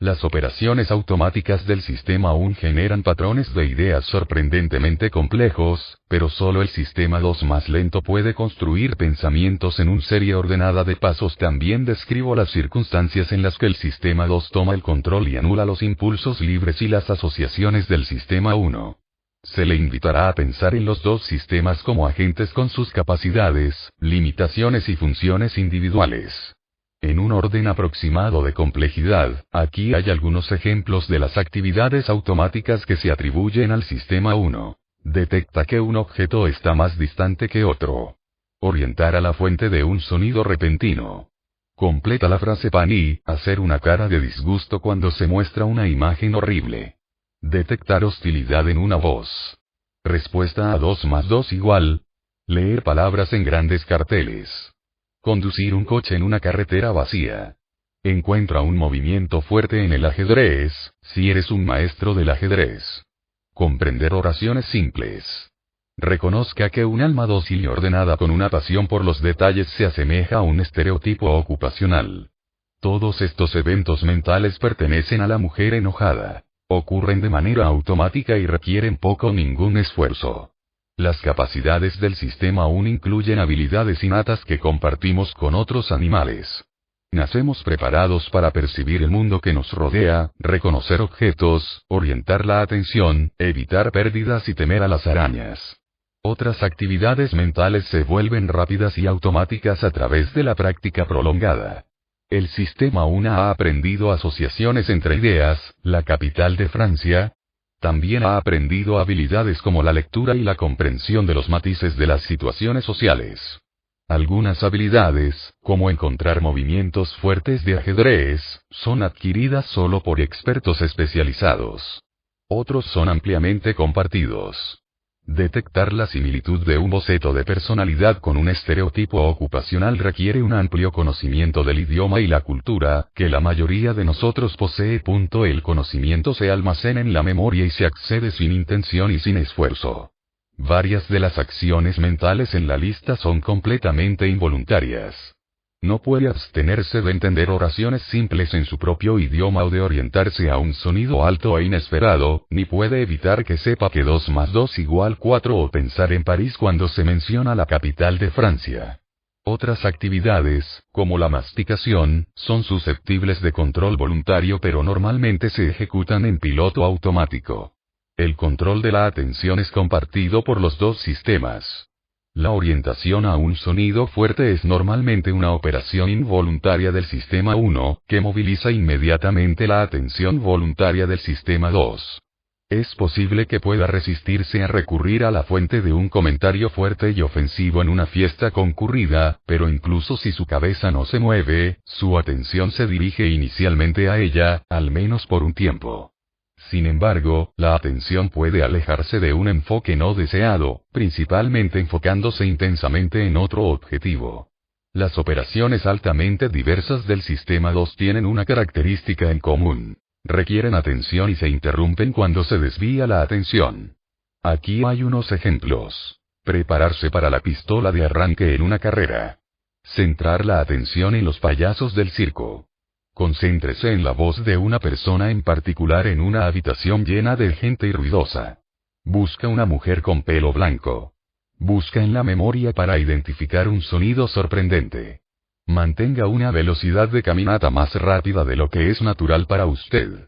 Las operaciones automáticas del Sistema 1 generan patrones de ideas sorprendentemente complejos, pero solo el Sistema 2 más lento puede construir pensamientos en una serie ordenada de pasos. También describo las circunstancias en las que el Sistema 2 toma el control y anula los impulsos libres y las asociaciones del Sistema 1. Se le invitará a pensar en los dos sistemas como agentes con sus capacidades, limitaciones y funciones individuales. En un orden aproximado de complejidad, aquí hay algunos ejemplos de las actividades automáticas que se atribuyen al Sistema 1. Detecta que un objeto está más distante que otro. Orientar a la fuente de un sonido repentino. Completa la frase PANI, hacer una cara de disgusto cuando se muestra una imagen horrible. Detectar hostilidad en una voz. Respuesta a 2 más 2 igual. Leer palabras en grandes carteles. Conducir un coche en una carretera vacía. Encuentra un movimiento fuerte en el ajedrez, si eres un maestro del ajedrez. Comprender oraciones simples. Reconozca que un alma dócil y ordenada con una pasión por los detalles se asemeja a un estereotipo ocupacional. Todos estos eventos mentales pertenecen a la mujer enojada. Ocurren de manera automática y requieren poco o ningún esfuerzo. Las capacidades del Sistema 1 incluyen habilidades innatas que compartimos con otros animales. Nacemos preparados para percibir el mundo que nos rodea, reconocer objetos, orientar la atención, evitar pérdidas y temer a las arañas. Otras actividades mentales se vuelven rápidas y automáticas a través de la práctica prolongada. El Sistema 1 ha aprendido asociaciones entre ideas, la capital de Francia. También ha aprendido habilidades como la lectura y la comprensión de los matices de las situaciones sociales. Algunas habilidades, como encontrar movimientos fuertes de ajedrez, son adquiridas solo por expertos especializados. Otros son ampliamente compartidos. Detectar la similitud de un boceto de personalidad con un estereotipo ocupacional requiere un amplio conocimiento del idioma y la cultura, que la mayoría de nosotros posee. El conocimiento se almacena en la memoria y se accede sin intención y sin esfuerzo. Varias de las acciones mentales en la lista son completamente involuntarias. No puede abstenerse de entender oraciones simples en su propio idioma o de orientarse a un sonido alto e inesperado, ni puede evitar que sepa que 2 más 2 igual 4 o pensar en París cuando se menciona la capital de Francia. Otras actividades, como la masticación, son susceptibles de control voluntario pero normalmente se ejecutan en piloto automático. El control de la atención es compartido por los dos sistemas. La orientación a un sonido fuerte es normalmente una operación involuntaria del Sistema 1, que moviliza inmediatamente la atención voluntaria del Sistema 2. Es posible que pueda resistirse a recurrir a la fuente de un comentario fuerte y ofensivo en una fiesta concurrida, pero incluso si su cabeza no se mueve, su atención se dirige inicialmente a ella, al menos por un tiempo. Sin embargo, la atención puede alejarse de un enfoque no deseado, principalmente enfocándose intensamente en otro objetivo. Las operaciones altamente diversas del sistema 2 tienen una característica en común. Requieren atención y se interrumpen cuando se desvía la atención. Aquí hay unos ejemplos. Prepararse para la pistola de arranque en una carrera. Centrar la atención en los payasos del circo. Concéntrese en la voz de una persona en particular en una habitación llena de gente y ruidosa. Busca una mujer con pelo blanco. Busca en la memoria para identificar un sonido sorprendente. Mantenga una velocidad de caminata más rápida de lo que es natural para usted.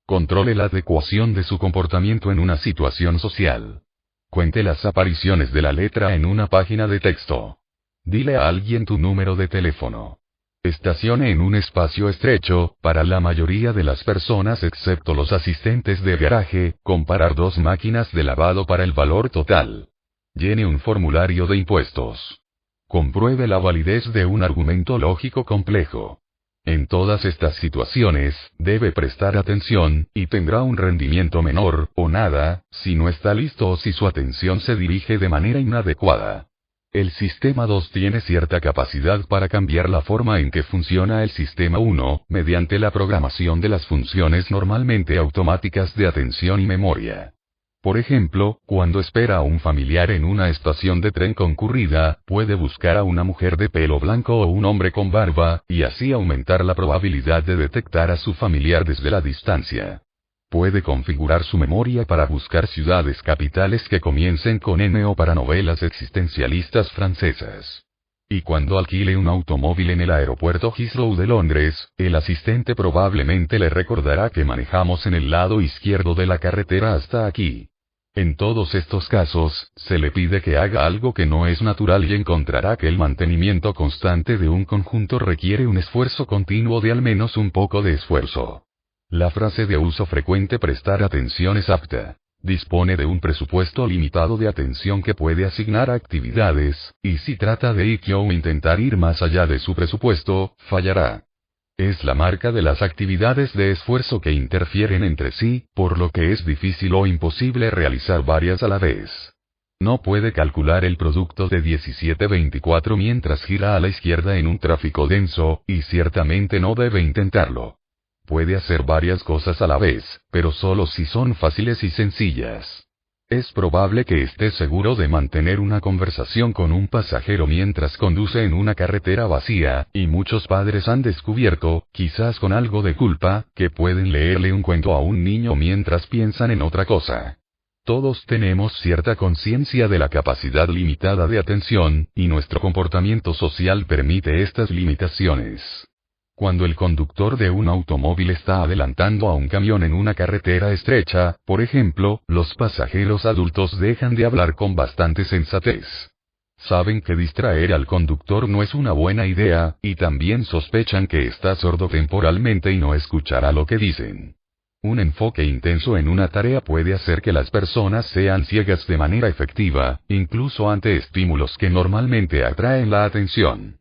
Controle la adecuación de su comportamiento en una situación social. Cuente las apariciones de la letra en una página de texto. Dile a alguien tu número de teléfono. Estacione en un espacio estrecho, para la mayoría de las personas excepto los asistentes de garaje, comparar dos máquinas de lavado para el valor total. Llene un formulario de impuestos. Compruebe la validez de un argumento lógico complejo. En todas estas situaciones, debe prestar atención, y tendrá un rendimiento menor, o nada, si no está listo o si su atención se dirige de manera inadecuada. El sistema 2 tiene cierta capacidad para cambiar la forma en que funciona el sistema 1, mediante la programación de las funciones normalmente automáticas de atención y memoria. Por ejemplo, cuando espera a un familiar en una estación de tren concurrida, puede buscar a una mujer de pelo blanco o un hombre con barba, y así aumentar la probabilidad de detectar a su familiar desde la distancia. Puede configurar su memoria para buscar ciudades capitales que comiencen con N o para novelas existencialistas francesas. Y cuando alquile un automóvil en el aeropuerto Heathrow de Londres, el asistente probablemente le recordará que manejamos en el lado izquierdo de la carretera hasta aquí. En todos estos casos, se le pide que haga algo que no es natural y encontrará que el mantenimiento constante de un conjunto requiere un esfuerzo continuo de al menos un poco de esfuerzo. La frase de uso frecuente prestar atención es apta. Dispone de un presupuesto limitado de atención que puede asignar a actividades, y si trata de ir o intentar ir más allá de su presupuesto, fallará. Es la marca de las actividades de esfuerzo que interfieren entre sí, por lo que es difícil o imposible realizar varias a la vez. No puede calcular el producto de 17-24 mientras gira a la izquierda en un tráfico denso, y ciertamente no debe intentarlo. Puede hacer varias cosas a la vez, pero solo si son fáciles y sencillas. Es probable que esté seguro de mantener una conversación con un pasajero mientras conduce en una carretera vacía, y muchos padres han descubierto, quizás con algo de culpa, que pueden leerle un cuento a un niño mientras piensan en otra cosa. Todos tenemos cierta conciencia de la capacidad limitada de atención, y nuestro comportamiento social permite estas limitaciones. Cuando el conductor de un automóvil está adelantando a un camión en una carretera estrecha, por ejemplo, los pasajeros adultos dejan de hablar con bastante sensatez. Saben que distraer al conductor no es una buena idea, y también sospechan que está sordo temporalmente y no escuchará lo que dicen. Un enfoque intenso en una tarea puede hacer que las personas sean ciegas de manera efectiva, incluso ante estímulos que normalmente atraen la atención.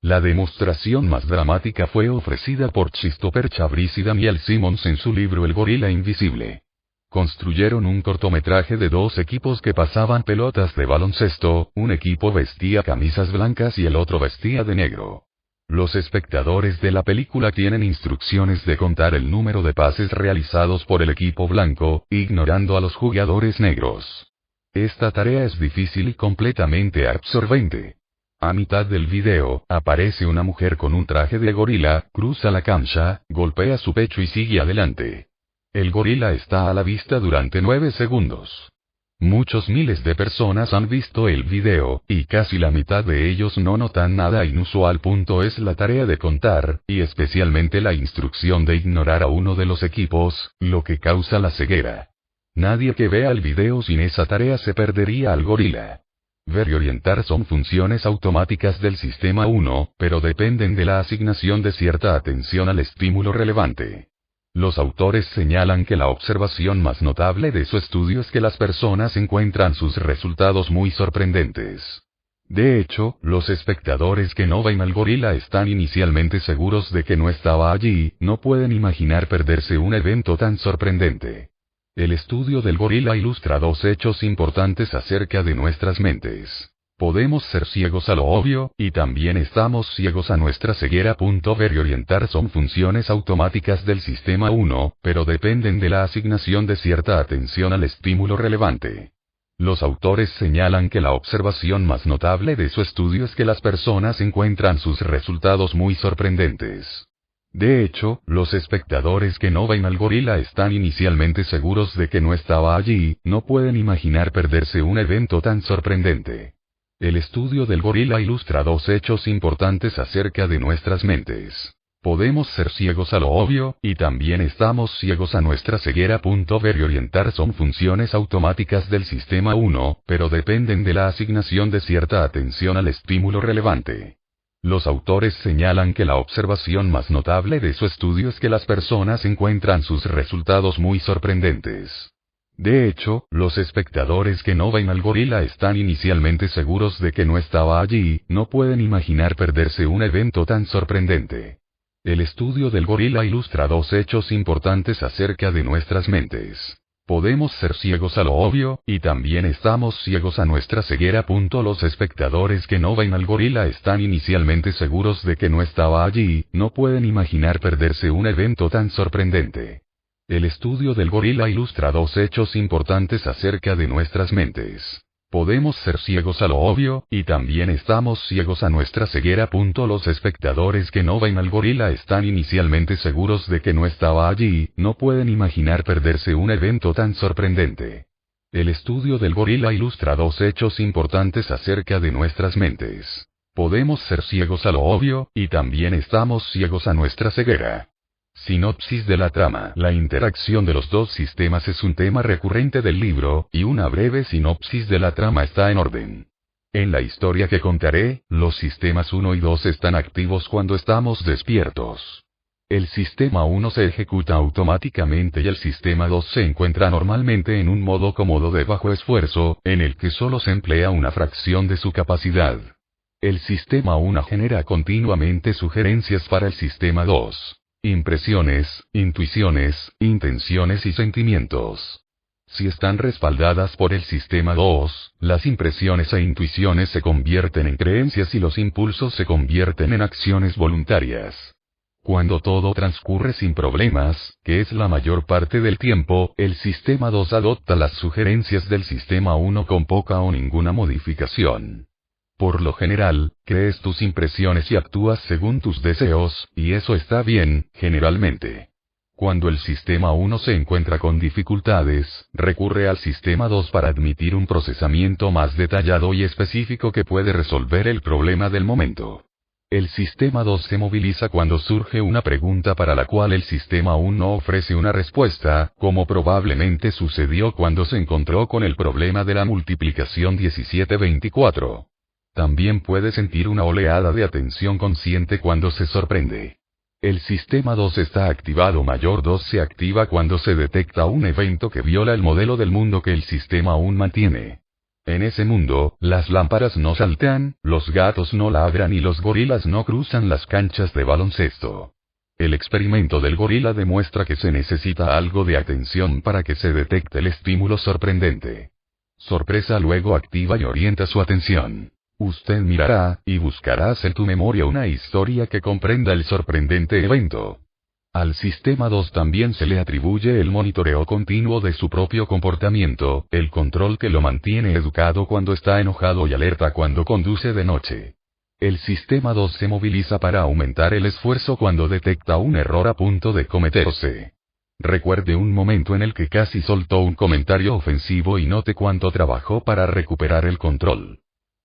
La demostración más dramática fue ofrecida por Christopher Chabris y Daniel Simmons en su libro El gorila invisible. Construyeron un cortometraje de dos equipos que pasaban pelotas de baloncesto, un equipo vestía camisas blancas y el otro vestía de negro. Los espectadores de la película tienen instrucciones de contar el número de pases realizados por el equipo blanco, ignorando a los jugadores negros. Esta tarea es difícil y completamente absorbente. A mitad del video, aparece una mujer con un traje de gorila, cruza la cancha, golpea su pecho y sigue adelante. El gorila está a la vista durante 9 segundos. Muchos miles de personas han visto el video, y casi la mitad de ellos no notan nada inusual. Es la tarea de contar, y especialmente la instrucción de ignorar a uno de los equipos, lo que causa la ceguera. Nadie que vea el video sin esa tarea se perdería al gorila. Ver y orientar son funciones automáticas del sistema 1, pero dependen de la asignación de cierta atención al estímulo relevante. Los autores señalan que la observación más notable de su estudio es que las personas encuentran sus resultados muy sorprendentes. De hecho, los espectadores que no ven al gorila están inicialmente seguros de que no estaba allí, no pueden imaginar perderse un evento tan sorprendente. El estudio del gorila ilustra dos hechos importantes acerca de nuestras mentes. Podemos ser ciegos a lo obvio, y también estamos ciegos a nuestra ceguera. Ver y orientar son funciones automáticas del sistema 1, pero dependen de la asignación de cierta atención al estímulo relevante. Los autores señalan que la observación más notable de su estudio es que las personas encuentran sus resultados muy sorprendentes. De hecho, los espectadores que no ven al gorila están inicialmente seguros de que no estaba allí, no pueden imaginar perderse un evento tan sorprendente. El estudio del gorila ilustra dos hechos importantes acerca de nuestras mentes. Podemos ser ciegos a lo obvio, y también estamos ciegos a nuestra ceguera. Ver y orientar son funciones automáticas del sistema 1, pero dependen de la asignación de cierta atención al estímulo relevante. Los autores señalan que la observación más notable de su estudio es que las personas encuentran sus resultados muy sorprendentes. De hecho, los espectadores que no ven al gorila están inicialmente seguros de que no estaba allí, no pueden imaginar perderse un evento tan sorprendente. El estudio del gorila ilustra dos hechos importantes acerca de nuestras mentes. Podemos ser ciegos a lo obvio, y también estamos ciegos a nuestra ceguera. Los espectadores que no ven al gorila están inicialmente seguros de que no estaba allí, no pueden imaginar perderse un evento tan sorprendente. El estudio del gorila ilustra dos hechos importantes acerca de nuestras mentes. Podemos ser ciegos a lo obvio, y también estamos ciegos a nuestra ceguera. Los espectadores que no ven al gorila están inicialmente seguros de que no estaba allí, no pueden imaginar perderse un evento tan sorprendente. El estudio del gorila ilustra dos hechos importantes acerca de nuestras mentes. Podemos ser ciegos a lo obvio, y también estamos ciegos a nuestra ceguera. Sinopsis de la trama. La interacción de los dos sistemas es un tema recurrente del libro, y una breve sinopsis de la trama está en orden. En la historia que contaré, los sistemas 1 y 2 están activos cuando estamos despiertos. El sistema 1 se ejecuta automáticamente y el sistema 2 se encuentra normalmente en un modo cómodo de bajo esfuerzo, en el que solo se emplea una fracción de su capacidad. El sistema 1 genera continuamente sugerencias para el sistema 2. Impresiones, intuiciones, intenciones y sentimientos. Si están respaldadas por el sistema 2, las impresiones e intuiciones se convierten en creencias y los impulsos se convierten en acciones voluntarias. Cuando todo transcurre sin problemas, que es la mayor parte del tiempo, el sistema 2 adopta las sugerencias del sistema 1 con poca o ninguna modificación. Por lo general, crees tus impresiones y actúas según tus deseos, y eso está bien, generalmente. Cuando el sistema 1 se encuentra con dificultades, recurre al sistema 2 para admitir un procesamiento más detallado y específico que puede resolver el problema del momento. El sistema 2 se moviliza cuando surge una pregunta para la cual el sistema 1 ofrece una respuesta, como probablemente sucedió cuando se encontró con el problema de la multiplicación 17-24. También puede sentir una oleada de atención consciente cuando se sorprende. El sistema 2 está activado. Mayor 2 se activa cuando se detecta un evento que viola el modelo del mundo que el sistema 1 mantiene. En ese mundo, las lámparas no saltan, los gatos no ladran y los gorilas no cruzan las canchas de baloncesto. El experimento del gorila demuestra que se necesita algo de atención para que se detecte el estímulo sorprendente. Sorpresa luego activa y orienta su atención. Usted mirará, y buscarás en tu memoria una historia que comprenda el sorprendente evento. Al sistema 2 también se le atribuye el monitoreo continuo de su propio comportamiento, el control que lo mantiene educado cuando está enojado y alerta cuando conduce de noche. El sistema 2 se moviliza para aumentar el esfuerzo cuando detecta un error a punto de cometerse. Recuerde un momento en el que casi soltó un comentario ofensivo y note cuánto trabajó para recuperar el control.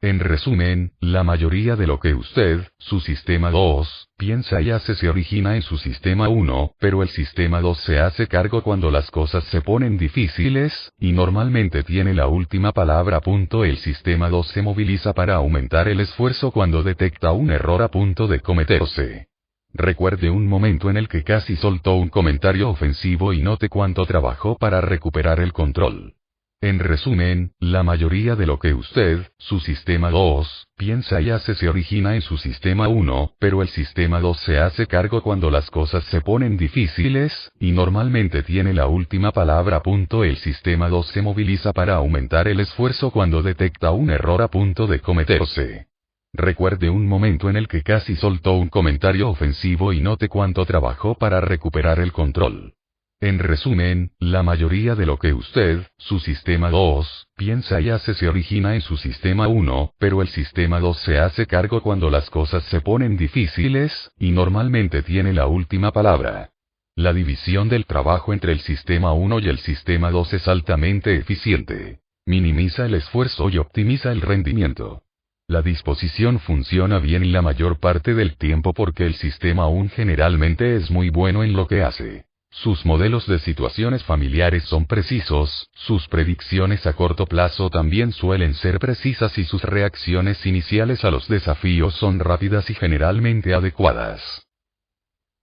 En resumen, la mayoría de lo que usted, su sistema 2, piensa y hace se origina en su sistema 1, pero el sistema 2 se hace cargo cuando las cosas se ponen difíciles, y normalmente tiene la última palabra. El sistema 2 se moviliza para aumentar el esfuerzo cuando detecta un error a punto de cometerse. Recuerde un momento en el que casi soltó un comentario ofensivo y note cuánto trabajó para recuperar el control. En resumen, la mayoría de lo que usted, su sistema 2, piensa y hace se origina en su sistema 1, pero el sistema 2 se hace cargo cuando las cosas se ponen difíciles, y normalmente tiene la última palabra. El sistema 2 se moviliza para aumentar el esfuerzo cuando detecta un error a punto de cometerse. Recuerde un momento en el que casi soltó un comentario ofensivo y note cuánto trabajó para recuperar el control. En resumen, la mayoría de lo que usted, su sistema 2, piensa y hace se origina en su sistema 1, pero el sistema 2 se hace cargo cuando las cosas se ponen difíciles, y normalmente tiene la última palabra. La división del trabajo entre el sistema 1 y el sistema 2 es altamente eficiente. Minimiza el esfuerzo y optimiza el rendimiento. La disposición funciona bien la mayor parte del tiempo porque el sistema 1 generalmente es muy bueno en lo que hace. Sus modelos de situaciones familiares son precisos, sus predicciones a corto plazo también suelen ser precisas y sus reacciones iniciales a los desafíos son rápidas y generalmente adecuadas.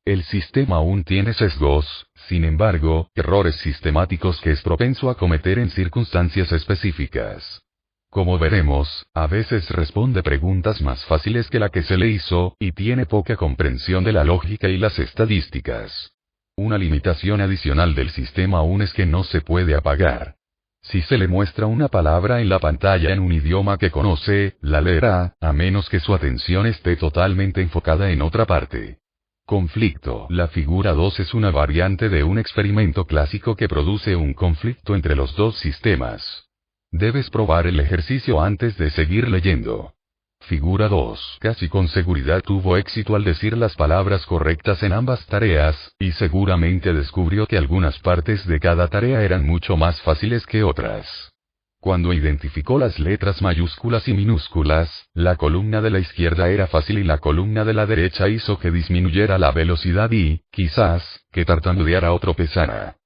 El sistema 1 tiene sesgos, sin embargo, errores sistemáticos que es propenso a cometer en circunstancias específicas. Como veremos, a veces responde preguntas más fáciles que la que se le hizo, y tiene poca comprensión de la lógica y las estadísticas. Una limitación adicional del sistema 1 es que no se puede apagar. Si se le muestra una palabra en la pantalla en un idioma que conoce, la leerá, a menos que su atención esté totalmente enfocada en otra parte. Conflicto. La figura 2 es una variante de un experimento clásico que produce un conflicto entre los dos sistemas. Debes probar el ejercicio antes de seguir leyendo. Figura 2. Casi con seguridad tuvo éxito al decir las palabras correctas en ambas tareas, y seguramente descubrió que algunas partes de cada tarea eran mucho más fáciles que otras. Cuando identificó las letras mayúsculas y minúsculas, la columna de la izquierda era fácil y la columna de la derecha hizo que disminuyera la velocidad y, quizás, que tartamudeara o tropezara.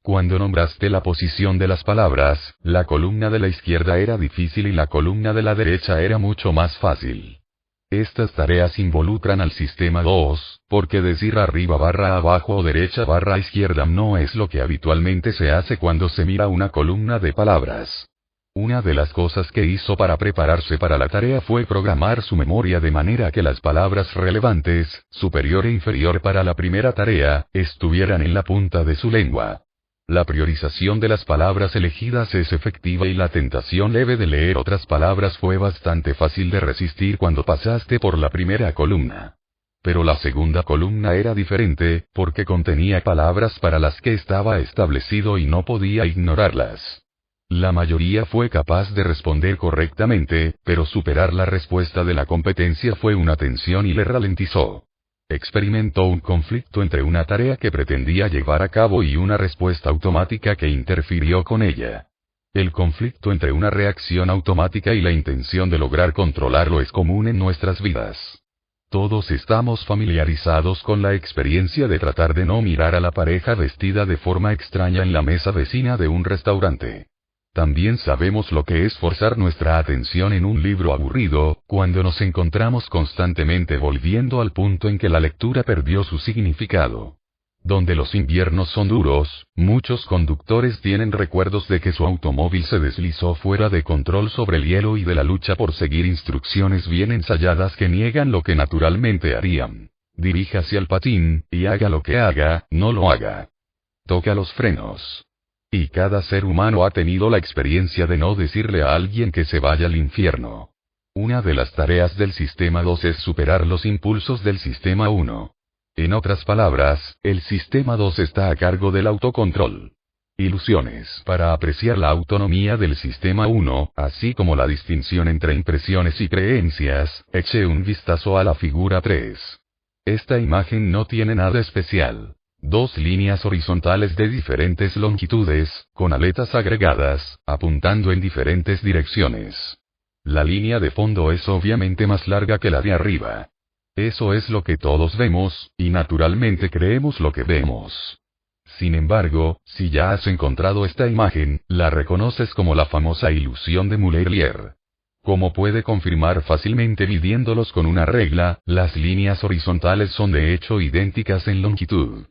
Cuando nombraste la posición de las palabras, la columna de la izquierda era difícil y la columna de la derecha era mucho más fácil. Estas tareas involucran al sistema 2, porque decir arriba barra abajo o derecha barra izquierda no es lo que habitualmente se hace cuando se mira una columna de palabras. Una de las cosas que hizo para prepararse para la tarea fue programar su memoria de manera que las palabras relevantes, superior e inferior para la primera tarea, estuvieran en la punta de su lengua. La priorización de las palabras elegidas es efectiva y la tentación leve de leer otras palabras fue bastante fácil de resistir cuando pasaste por la primera columna. Pero la segunda columna era diferente, porque contenía palabras para las que estaba establecido y no podía ignorarlas. La mayoría fue capaz de responder correctamente, pero superar la respuesta de la competencia fue una tensión y le ralentizó. Experimentó un conflicto entre una tarea que pretendía llevar a cabo y una respuesta automática que interfirió con ella. El conflicto entre una reacción automática y la intención de lograr controlarlo es común en nuestras vidas. Todos estamos familiarizados con la experiencia de tratar de no mirar a la pareja vestida de forma extraña en la mesa vecina de un restaurante. También sabemos lo que es forzar nuestra atención en un libro aburrido, cuando nos encontramos constantemente volviendo al punto en que la lectura perdió su significado. Donde los inviernos son duros, muchos conductores tienen recuerdos de que su automóvil se deslizó fuera de control sobre el hielo y de la lucha por seguir instrucciones bien ensayadas que niegan lo que naturalmente harían. Diríjase al patín, y haga lo que haga, no lo haga. Toca los frenos. Y cada ser humano ha tenido la experiencia de no decirle a alguien que se vaya al infierno. Una de las tareas del sistema 2 es superar los impulsos del sistema 1. En otras palabras, el sistema 2 está a cargo del autocontrol. Ilusiones. Para apreciar la autonomía del sistema 1, así como la distinción entre impresiones y creencias, eche un vistazo a la figura 3. Esta imagen no tiene nada especial. Dos líneas horizontales de diferentes longitudes, con aletas agregadas, apuntando en diferentes direcciones. La línea de fondo es obviamente más larga que la de arriba. Eso es lo que todos vemos, y naturalmente creemos lo que vemos. Sin embargo, si ya has encontrado esta imagen, la reconoces como la famosa ilusión de Muller-Lyer. Como puede confirmar fácilmente midiéndolos con una regla, las líneas horizontales son de hecho idénticas en longitud.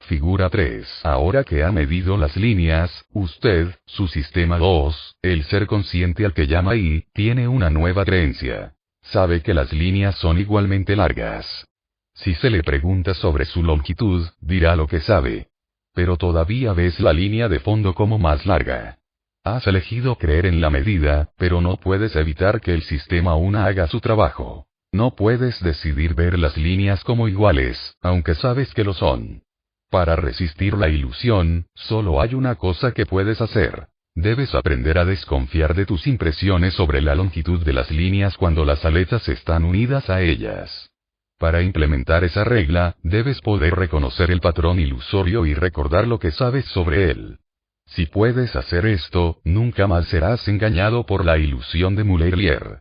Figura 3. Ahora que ha medido las líneas, usted, su sistema 2, el ser consciente al que llama I, tiene una nueva creencia. Sabe que las líneas son igualmente largas. Si se le pregunta sobre su longitud, dirá lo que sabe. Pero todavía ves la línea de fondo como más larga. Has elegido creer en la medida, pero no puedes evitar que el sistema 1 haga su trabajo. No puedes decidir ver las líneas como iguales, aunque sabes que lo son. Para resistir la ilusión, solo hay una cosa que puedes hacer. Debes aprender a desconfiar de tus impresiones sobre la longitud de las líneas cuando las aletas están unidas a ellas. Para implementar esa regla, debes poder reconocer el patrón ilusorio y recordar lo que sabes sobre él. Si puedes hacer esto, nunca más serás engañado por la ilusión de Muller-Lyer.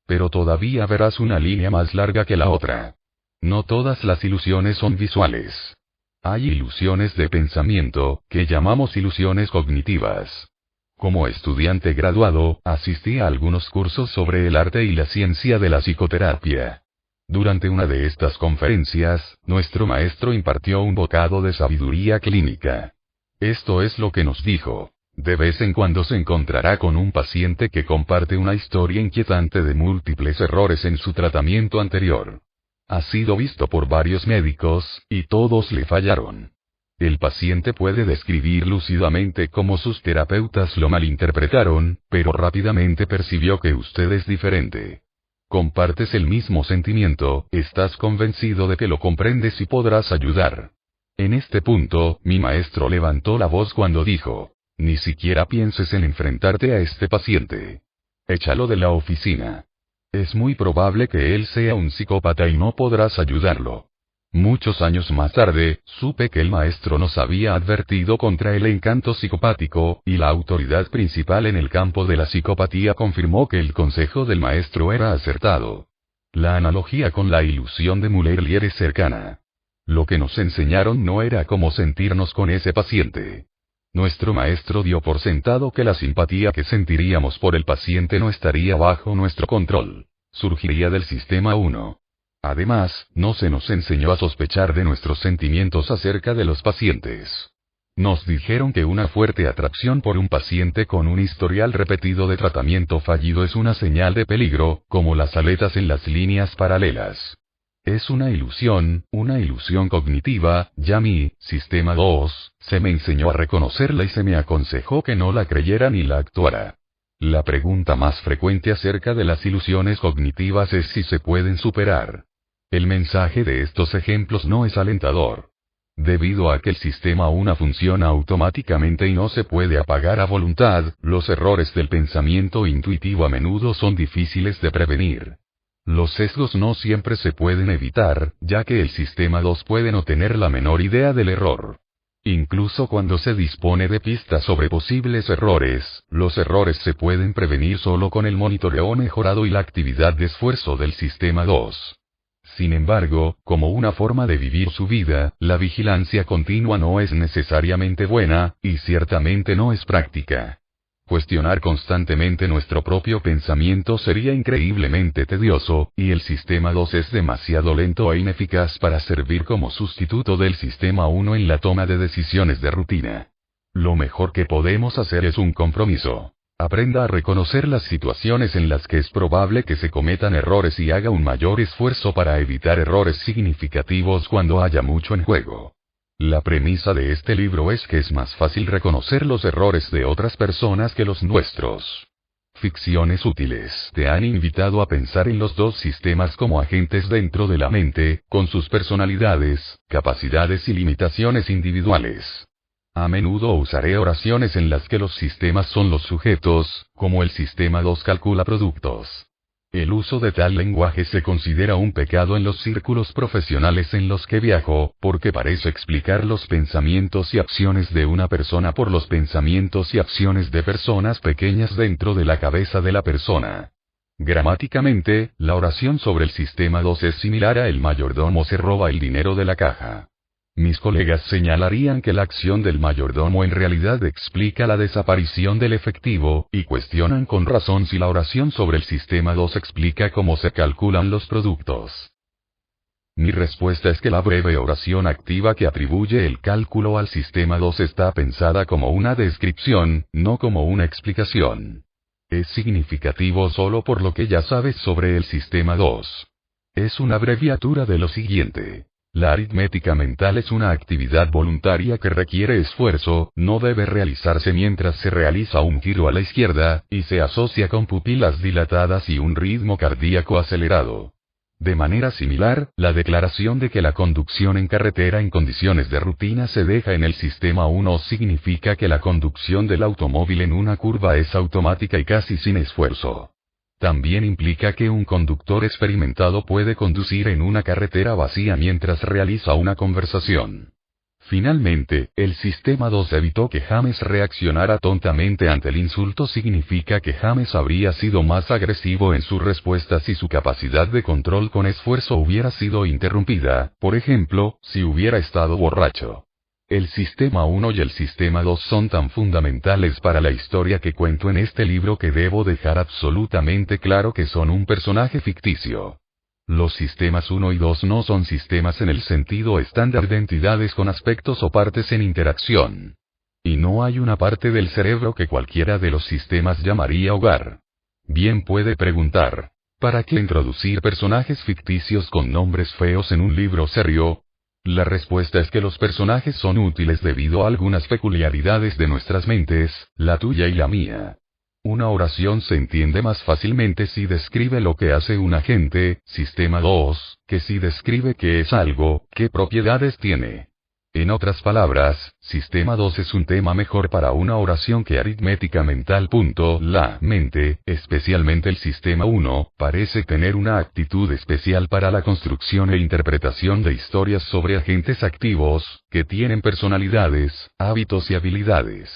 Pero todavía verás una línea más larga que la otra. No todas las ilusiones son visuales. Hay ilusiones de pensamiento, que llamamos ilusiones cognitivas. Como estudiante graduado, asistí a algunos cursos sobre el arte y la ciencia de la psicoterapia. Durante una de estas conferencias, nuestro maestro impartió un bocado de sabiduría clínica. Esto es lo que nos dijo. De vez en cuando se encontrará con un paciente que comparte una historia inquietante de múltiples errores en su tratamiento anterior. Ha sido visto por varios médicos, y todos le fallaron. El paciente puede describir lúcidamente cómo sus terapeutas lo malinterpretaron, pero rápidamente percibió que usted es diferente. Compartes el mismo sentimiento, estás convencido de que lo comprendes y podrás ayudar. En este punto, mi maestro levantó la voz cuando dijo: ni siquiera pienses en enfrentarte a este paciente. Échalo de la oficina. Es muy probable que él sea un psicópata y no podrás ayudarlo. Muchos años más tarde, supe que el maestro nos había advertido contra el encanto psicopático, y la autoridad principal en el campo de la psicopatía confirmó que el consejo del maestro era acertado. La analogía con la ilusión de Muller-Lyer es cercana. Lo que nos enseñaron no era cómo sentirnos con ese paciente. Nuestro maestro dio por sentado que la simpatía que sentiríamos por el paciente no estaría bajo nuestro control. Surgiría del sistema 1. Además, no se nos enseñó a sospechar de nuestros sentimientos acerca de los pacientes. Nos dijeron que una fuerte atracción por un paciente con un historial repetido de tratamiento fallido es una señal de peligro, como las aletas en las líneas paralelas. Es una ilusión cognitiva, ya mi sistema 2, se me enseñó a reconocerla y se me aconsejó que no la creyera ni la actuara. La pregunta más frecuente acerca de las ilusiones cognitivas es si se pueden superar. El mensaje de estos ejemplos no es alentador. Debido a que el sistema 1 funciona automáticamente y no se puede apagar a voluntad, los errores del pensamiento intuitivo a menudo son difíciles de prevenir. Los sesgos no siempre se pueden evitar, ya que el sistema 2 puede no tener la menor idea del error. Incluso cuando se dispone de pistas sobre posibles errores, los errores se pueden prevenir solo con el monitoreo mejorado y la actividad de esfuerzo del sistema 2. Sin embargo, como una forma de vivir su vida, la vigilancia continua no es necesariamente buena, y ciertamente no es práctica. Cuestionar constantemente nuestro propio pensamiento sería increíblemente tedioso, y el sistema 2 es demasiado lento e ineficaz para servir como sustituto del sistema 1 en la toma de decisiones de rutina. Lo mejor que podemos hacer es un compromiso. Aprenda a reconocer las situaciones en las que es probable que se cometan errores y haga un mayor esfuerzo para evitar errores significativos cuando haya mucho en juego. La premisa de este libro es que es más fácil reconocer los errores de otras personas que los nuestros. Ficciones útiles te han invitado a pensar en los dos sistemas como agentes dentro de la mente, con sus personalidades, capacidades y limitaciones individuales. A menudo usaré oraciones en las que los sistemas son los sujetos, como el sistema 2 calcula productos. El uso de tal lenguaje se considera un pecado en los círculos profesionales en los que viajo, porque parece explicar los pensamientos y acciones de una persona por los pensamientos y acciones de personas pequeñas dentro de la cabeza de la persona. Gramáticamente, la oración sobre el sistema 2 es similar a el mayordomo se roba el dinero de la caja. Mis colegas señalarían que la acción del mayordomo en realidad explica la desaparición del efectivo, y cuestionan con razón si la oración sobre el sistema 2 explica cómo se calculan los productos. Mi respuesta es que la breve oración activa que atribuye el cálculo al sistema 2 está pensada como una descripción, no como una explicación. Es significativo solo por lo que ya sabes sobre el sistema 2. Es una abreviatura de lo siguiente. La aritmética mental es una actividad voluntaria que requiere esfuerzo, no debe realizarse mientras se realiza un giro a la izquierda, y se asocia con pupilas dilatadas y un ritmo cardíaco acelerado. De manera similar, la declaración de que la conducción en carretera en condiciones de rutina se deja en el sistema 1 significa que la conducción del automóvil en una curva es automática y casi sin esfuerzo. También implica que un conductor experimentado puede conducir en una carretera vacía mientras realiza una conversación. Finalmente, el sistema 2 evitó que James reaccionara tontamente ante el insulto significa que James habría sido más agresivo en sus respuestas si su capacidad de control con esfuerzo hubiera sido interrumpida, por ejemplo, si hubiera estado borracho. El sistema 1 y el sistema 2 son tan fundamentales para la historia que cuento en este libro que debo dejar absolutamente claro que son un personaje ficticio. Los sistemas 1 y 2 no son sistemas en el sentido estándar de entidades con aspectos o partes en interacción. Y no hay una parte del cerebro que cualquiera de los sistemas llamaría hogar. Bien puede preguntar, ¿para qué introducir personajes ficticios con nombres feos en un libro serio? La respuesta es que los personajes son útiles debido a algunas peculiaridades de nuestras mentes, la tuya y la mía. Una oración se entiende más fácilmente si describe lo que hace un agente, sistema 2, que si describe qué es algo, qué propiedades tiene. En otras palabras, sistema 2 es un tema mejor para una oración que aritmética mental. La mente, especialmente el sistema 1, parece tener una actitud especial para la construcción e interpretación de historias sobre agentes activos, que tienen personalidades, hábitos y habilidades.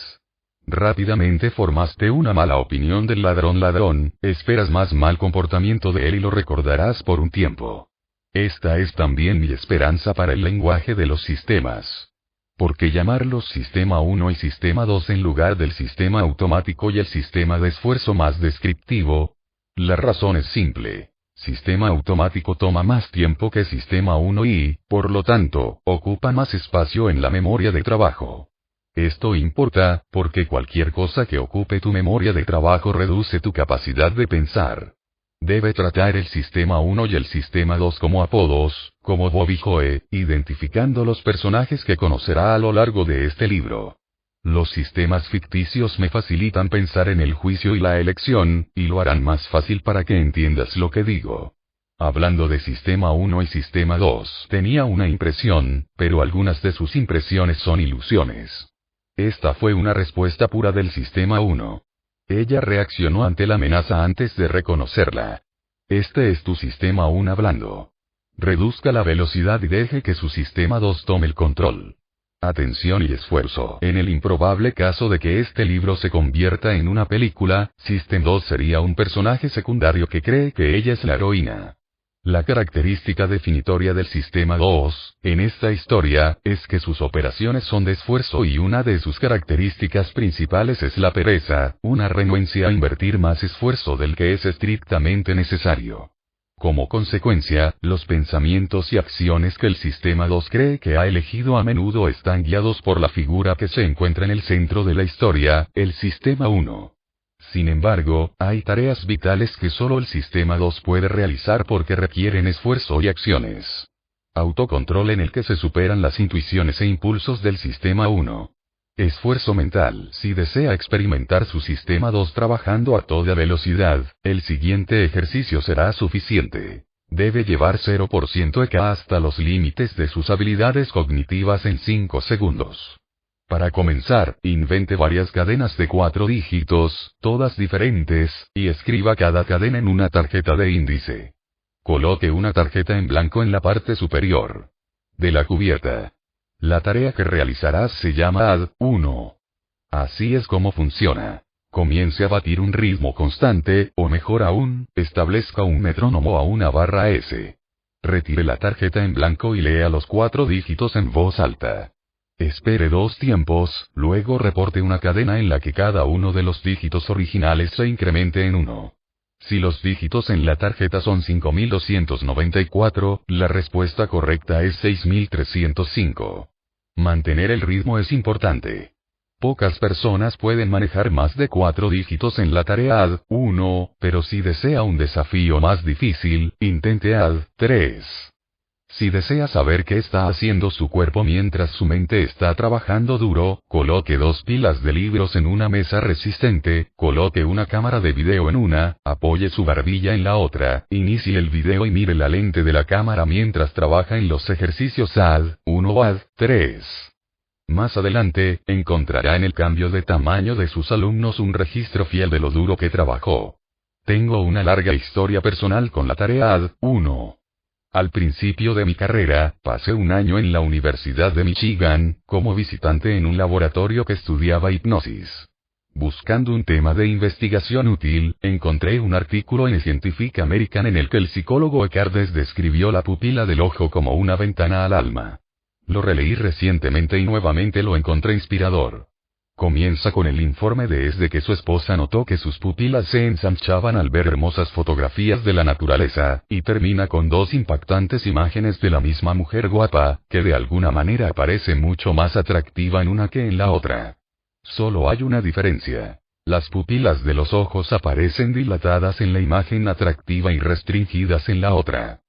Rápidamente formaste una mala opinión del ladrón, esperas más mal comportamiento de él y lo recordarás por un tiempo. Esta es también mi esperanza para el lenguaje de los sistemas. ¿Por qué llamarlos sistema 1 y sistema 2 en lugar del sistema automático y el sistema de esfuerzo más descriptivo? La razón es simple. Sistema automático toma más tiempo que sistema 1 y, por lo tanto, ocupa más espacio en la memoria de trabajo. Esto importa, porque cualquier cosa que ocupe tu memoria de trabajo reduce tu capacidad de pensar. Debe tratar el sistema 1 y el sistema 2 como apodos, como Bobby Joe, identificando los personajes que conocerá a lo largo de este libro. Los sistemas ficticios me facilitan pensar en el juicio y la elección, y lo harán más fácil para que entiendas lo que digo. Hablando de sistema 1 y sistema 2, tenía una impresión, pero algunas de sus impresiones son ilusiones. Esta fue una respuesta pura del sistema 1. Ella reaccionó ante la amenaza antes de reconocerla. Este es tu sistema 1 hablando. Reduzca la velocidad y deje que su sistema 2 tome el control. Atención y esfuerzo. En el improbable caso de que este libro se convierta en una película, System 2 sería un personaje secundario que cree que ella es la heroína. La característica definitoria del sistema 2, en esta historia, es que sus operaciones son de esfuerzo y una de sus características principales es la pereza, una renuencia a invertir más esfuerzo del que es estrictamente necesario. Como consecuencia, los pensamientos y acciones que el sistema 2 cree que ha elegido a menudo están guiados por la figura que se encuentra en el centro de la historia, el sistema 1. Sin embargo, hay tareas vitales que solo el sistema 2 puede realizar porque requieren esfuerzo y acciones. Autocontrol en el que se superan las intuiciones e impulsos del sistema 1. Esfuerzo mental. Si desea experimentar su sistema 2 trabajando a toda velocidad, el siguiente ejercicio será suficiente. Debe llevar 0% EK hasta los límites de sus habilidades cognitivas en 5 segundos. Para comenzar, invente varias cadenas de 4 dígitos, todas diferentes, y escriba cada cadena en una tarjeta de índice. Coloque una tarjeta en blanco en la parte superior de la cubierta. La tarea que realizarás se llama Add 1. Así es como funciona. Comience a batir un ritmo constante, o mejor aún, establezca un metrónomo a una barra S. Retire la tarjeta en blanco y lea los 4 dígitos en voz alta. Espere 2 tiempos, luego reporte una cadena en la que cada uno de los dígitos originales se incremente en 1. Si los dígitos en la tarjeta son 5294, la respuesta correcta es 6305. Mantener el ritmo es importante. Pocas personas pueden manejar más de 4 dígitos en la tarea AD1, pero si desea un desafío más difícil, intente AD3. Si desea saber qué está haciendo su cuerpo mientras su mente está trabajando duro, coloque 2 pilas de libros en una mesa resistente, coloque una cámara de video en una, apoye su barbilla en la otra, inicie el video y mire la lente de la cámara mientras trabaja en los ejercicios AD1 o AD3. Más adelante, encontrará en el cambio de tamaño de sus alumnos un registro fiel de lo duro que trabajó. Tengo una larga historia personal con la tarea AD1. Al principio de mi carrera, pasé un año en la Universidad de Michigan, como visitante en un laboratorio que estudiaba hipnosis. Buscando un tema de investigación útil, encontré un artículo en Scientific American en el que el psicólogo Eckardes describió la pupila del ojo como una ventana al alma. Lo releí recientemente y nuevamente lo encontré inspirador. Comienza con el informe desde que su esposa notó que sus pupilas se ensanchaban al ver hermosas fotografías de la naturaleza, y termina con 2 impactantes imágenes de la misma mujer guapa, que de alguna manera aparece mucho más atractiva en una que en la otra. Solo hay una diferencia. Las pupilas de los ojos aparecen dilatadas en la imagen atractiva y restringidas en la otra.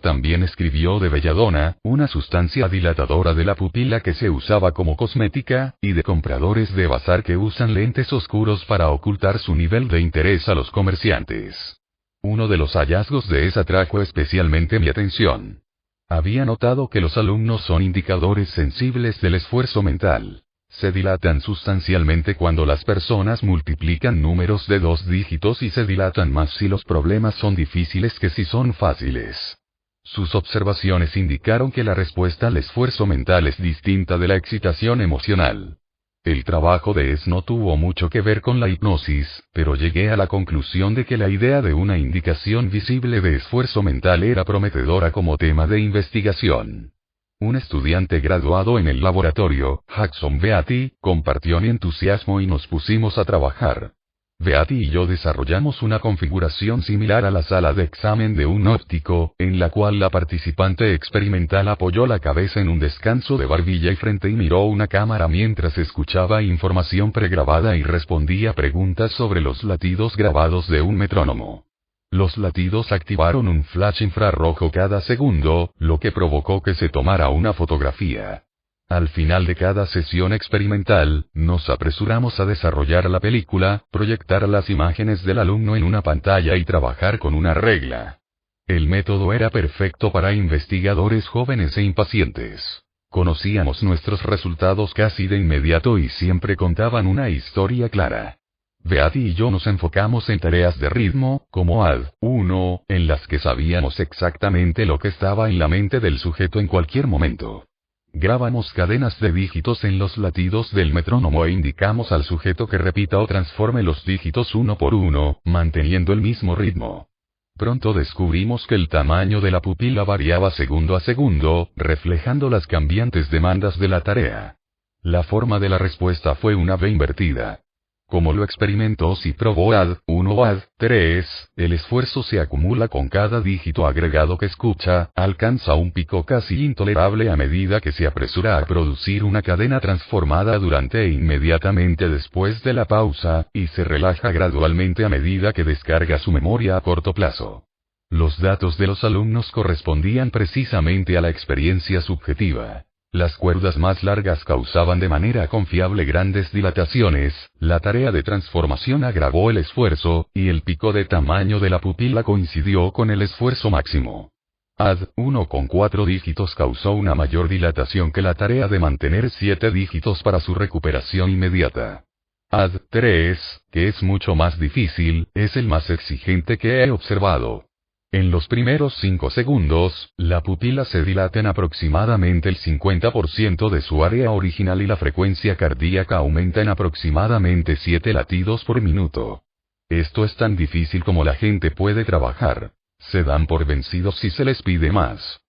También escribió de belladona, una sustancia dilatadora de la pupila que se usaba como cosmética, y de compradores de bazar que usan lentes oscuros para ocultar su nivel de interés a los comerciantes. Uno de los hallazgos de esa trajo especialmente mi atención. Había notado que los alumnos son indicadores sensibles del esfuerzo mental. Se dilatan sustancialmente cuando las personas multiplican números de 2 dígitos y se dilatan más si los problemas son difíciles que si son fáciles. Sus observaciones indicaron que la respuesta al esfuerzo mental es distinta de la excitación emocional. El trabajo de no tuvo mucho que ver con la hipnosis, pero llegué a la conclusión de que la idea de una indicación visible de esfuerzo mental era prometedora como tema de investigación. Un estudiante graduado en el laboratorio, Jackson Beatty, compartió mi entusiasmo y nos pusimos a trabajar. Beatty y yo desarrollamos una configuración similar a la sala de examen de un óptico, en la cual la participante experimental apoyó la cabeza en un descanso de barbilla y frente y miró una cámara mientras escuchaba información pregrabada y respondía preguntas sobre los latidos grabados de un metrónomo. Los latidos activaron un flash infrarrojo cada segundo, lo que provocó que se tomara una fotografía. Al final de cada sesión experimental, nos apresuramos a desarrollar la película, proyectar las imágenes del alumno en una pantalla y trabajar con una regla. El método era perfecto para investigadores jóvenes e impacientes. Conocíamos nuestros resultados casi de inmediato y siempre contaban una historia clara. Beatty y yo nos enfocamos en tareas de ritmo, como AD1, en las que sabíamos exactamente lo que estaba en la mente del sujeto en cualquier momento. Grabamos cadenas de dígitos en los latidos del metrónomo e indicamos al sujeto que repita o transforme los dígitos uno por uno, manteniendo el mismo ritmo. Pronto descubrimos que el tamaño de la pupila variaba segundo a segundo, reflejando las cambiantes demandas de la tarea. La forma de la respuesta fue una V invertida. Como lo experimentó si probó AD1 o AD3, el esfuerzo se acumula con cada dígito agregado que escucha, alcanza un pico casi intolerable a medida que se apresura a producir una cadena transformada durante e inmediatamente después de la pausa, y se relaja gradualmente a medida que descarga su memoria a corto plazo. Los datos de los alumnos correspondían precisamente a la experiencia subjetiva. Las cuerdas más largas causaban de manera confiable grandes dilataciones, la tarea de transformación agravó el esfuerzo, y el pico de tamaño de la pupila coincidió con el esfuerzo máximo. AD1 con 4 dígitos causó una mayor dilatación que la tarea de mantener 7 dígitos para su recuperación inmediata. AD3, que es mucho más difícil, es el más exigente que he observado. En los primeros 5 segundos, la pupila se dilata en aproximadamente el 50% de su área original y la frecuencia cardíaca aumenta en aproximadamente 7 latidos por minuto. Esto es tan difícil como la gente puede trabajar. Se dan por vencidos si se les pide más.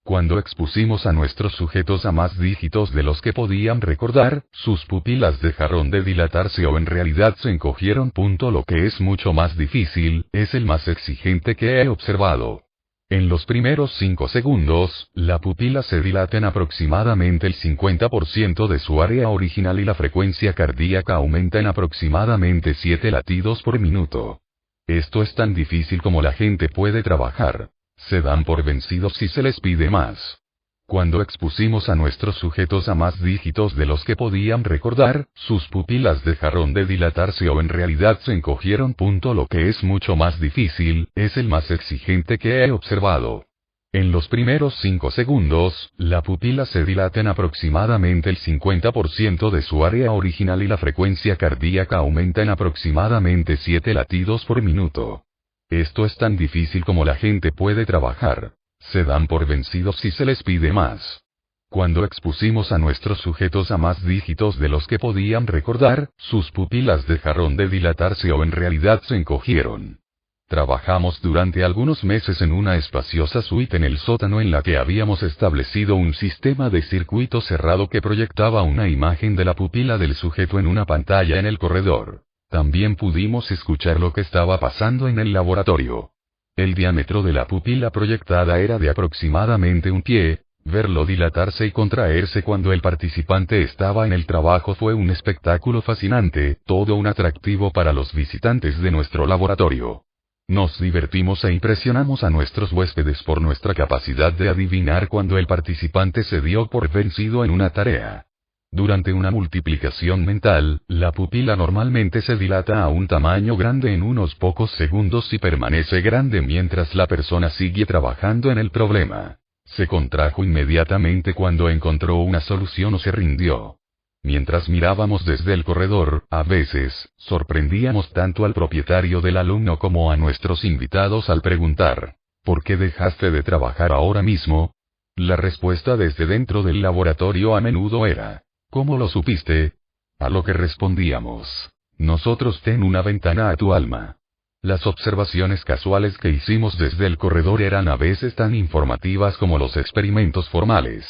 Cuando expusimos a nuestros sujetos a más dígitos de los que podían recordar, sus pupilas dejaron de dilatarse o en realidad se encogieron. Lo que es mucho más difícil, es el más exigente que he observado. En los primeros 5 segundos, la pupila se dilata en aproximadamente el 50% de su área original y la frecuencia cardíaca aumenta en aproximadamente 7 latidos por minuto. Esto es tan difícil como la gente puede trabajar. Se dan por vencidos si se les pide más. Cuando expusimos a nuestros sujetos a más dígitos de los que podían recordar, sus pupilas dejaron de dilatarse o en realidad se encogieron. Lo que es mucho más difícil, es el más exigente que he observado. En los primeros 5 segundos, la pupila se dilata en aproximadamente el 50% de su área original y la frecuencia cardíaca aumenta en aproximadamente 7 latidos por minuto. Esto es tan difícil como la gente puede trabajar. Se dan por vencidos si se les pide más. Cuando expusimos a nuestros sujetos a más dígitos de los que podían recordar, sus pupilas dejaron de dilatarse o en realidad se encogieron. Trabajamos durante algunos meses en una espaciosa suite en el sótano en la que habíamos establecido un sistema de circuito cerrado que proyectaba una imagen de la pupila del sujeto en una pantalla en el corredor. También pudimos escuchar lo que estaba pasando en el laboratorio. El diámetro de la pupila proyectada era de aproximadamente un pie. Verlo dilatarse y contraerse cuando el participante estaba en el trabajo fue un espectáculo fascinante, todo un atractivo para los visitantes de nuestro laboratorio. Nos divertimos e impresionamos a nuestros huéspedes por nuestra capacidad de adivinar cuando el participante se dio por vencido en una tarea. Durante una multiplicación mental, la pupila normalmente se dilata a un tamaño grande en unos pocos segundos y permanece grande mientras la persona sigue trabajando en el problema. Se contrajo inmediatamente cuando encontró una solución o se rindió. Mientras mirábamos desde el corredor, a veces, sorprendíamos tanto al propietario del alumno como a nuestros invitados al preguntar, ¿por qué dejaste de trabajar ahora mismo? La respuesta desde dentro del laboratorio a menudo era, ¿cómo lo supiste? A lo que respondíamos, nosotros ten una ventana a tu alma. Las observaciones casuales que hicimos desde el corredor eran a veces tan informativas como los experimentos formales.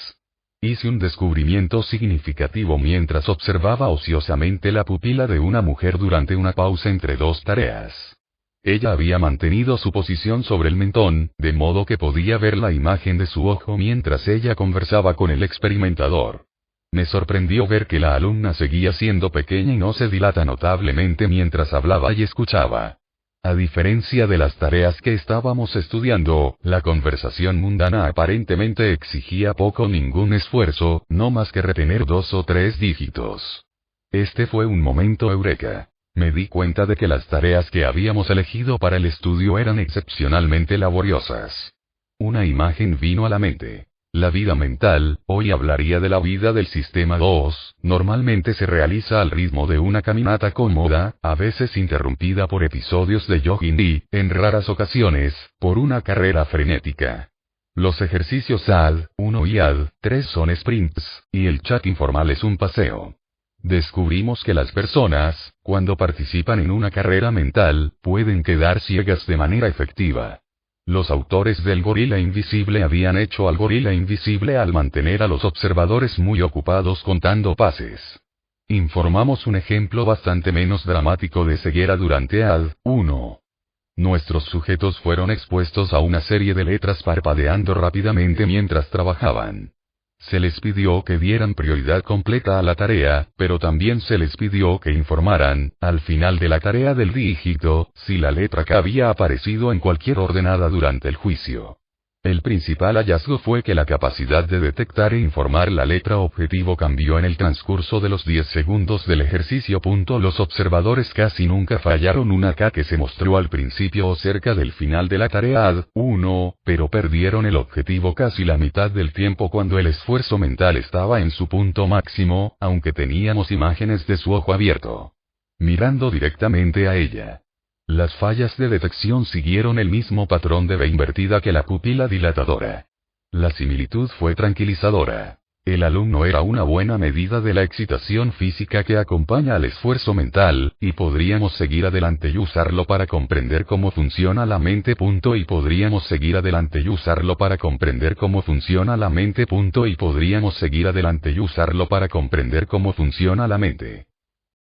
Hice un descubrimiento significativo mientras observaba ociosamente la pupila de una mujer durante una pausa entre 2 tareas. Ella había mantenido su posición sobre el mentón, de modo que podía ver la imagen de su ojo mientras ella conversaba con el experimentador. Me sorprendió ver que la alumna seguía siendo pequeña y no se dilata notablemente mientras hablaba y escuchaba. A diferencia de las tareas que estábamos estudiando, la conversación mundana aparentemente exigía poco o ningún esfuerzo, no más que retener 2 o 3 dígitos. Este fue un momento eureka. Me di cuenta de que las tareas que habíamos elegido para el estudio eran excepcionalmente laboriosas. Una imagen vino a la mente. La vida mental, hoy hablaría de la vida del sistema 2, normalmente se realiza al ritmo de una caminata cómoda, a veces interrumpida por episodios de jogging y, en raras ocasiones, por una carrera frenética. Los ejercicios AD1 y AD3 son sprints, y el chat informal es un paseo. Descubrimos que las personas, cuando participan en una carrera mental, pueden quedar ciegas de manera efectiva. Los autores del gorila invisible habían hecho al gorila invisible al mantener a los observadores muy ocupados contando pases. Informamos un ejemplo bastante menos dramático de ceguera durante AD1. Nuestros sujetos fueron expuestos a una serie de letras parpadeando rápidamente mientras trabajaban. Se les pidió que dieran prioridad completa a la tarea, pero también se les pidió que informaran, al final de la tarea del dígito, si la letra K había aparecido en cualquier ordenada durante el juicio. El principal hallazgo fue que la capacidad de detectar e informar la letra objetivo cambió en el transcurso de los 10 segundos del ejercicio. Los observadores casi nunca fallaron una K que se mostró al principio o cerca del final de la tarea AD1, pero perdieron el objetivo casi la mitad del tiempo cuando el esfuerzo mental estaba en su punto máximo, aunque teníamos imágenes de su ojo abierto, mirando directamente a ella. Las fallas de detección siguieron el mismo patrón de V invertida que la pupila dilatadora. La similitud fue tranquilizadora. El alumno era una buena medida de la excitación física que acompaña al esfuerzo mental, y podríamos seguir adelante y usarlo para comprender cómo funciona la mente. Y podríamos seguir adelante y usarlo para comprender cómo funciona la mente. Y podríamos seguir adelante y usarlo para comprender cómo funciona la mente.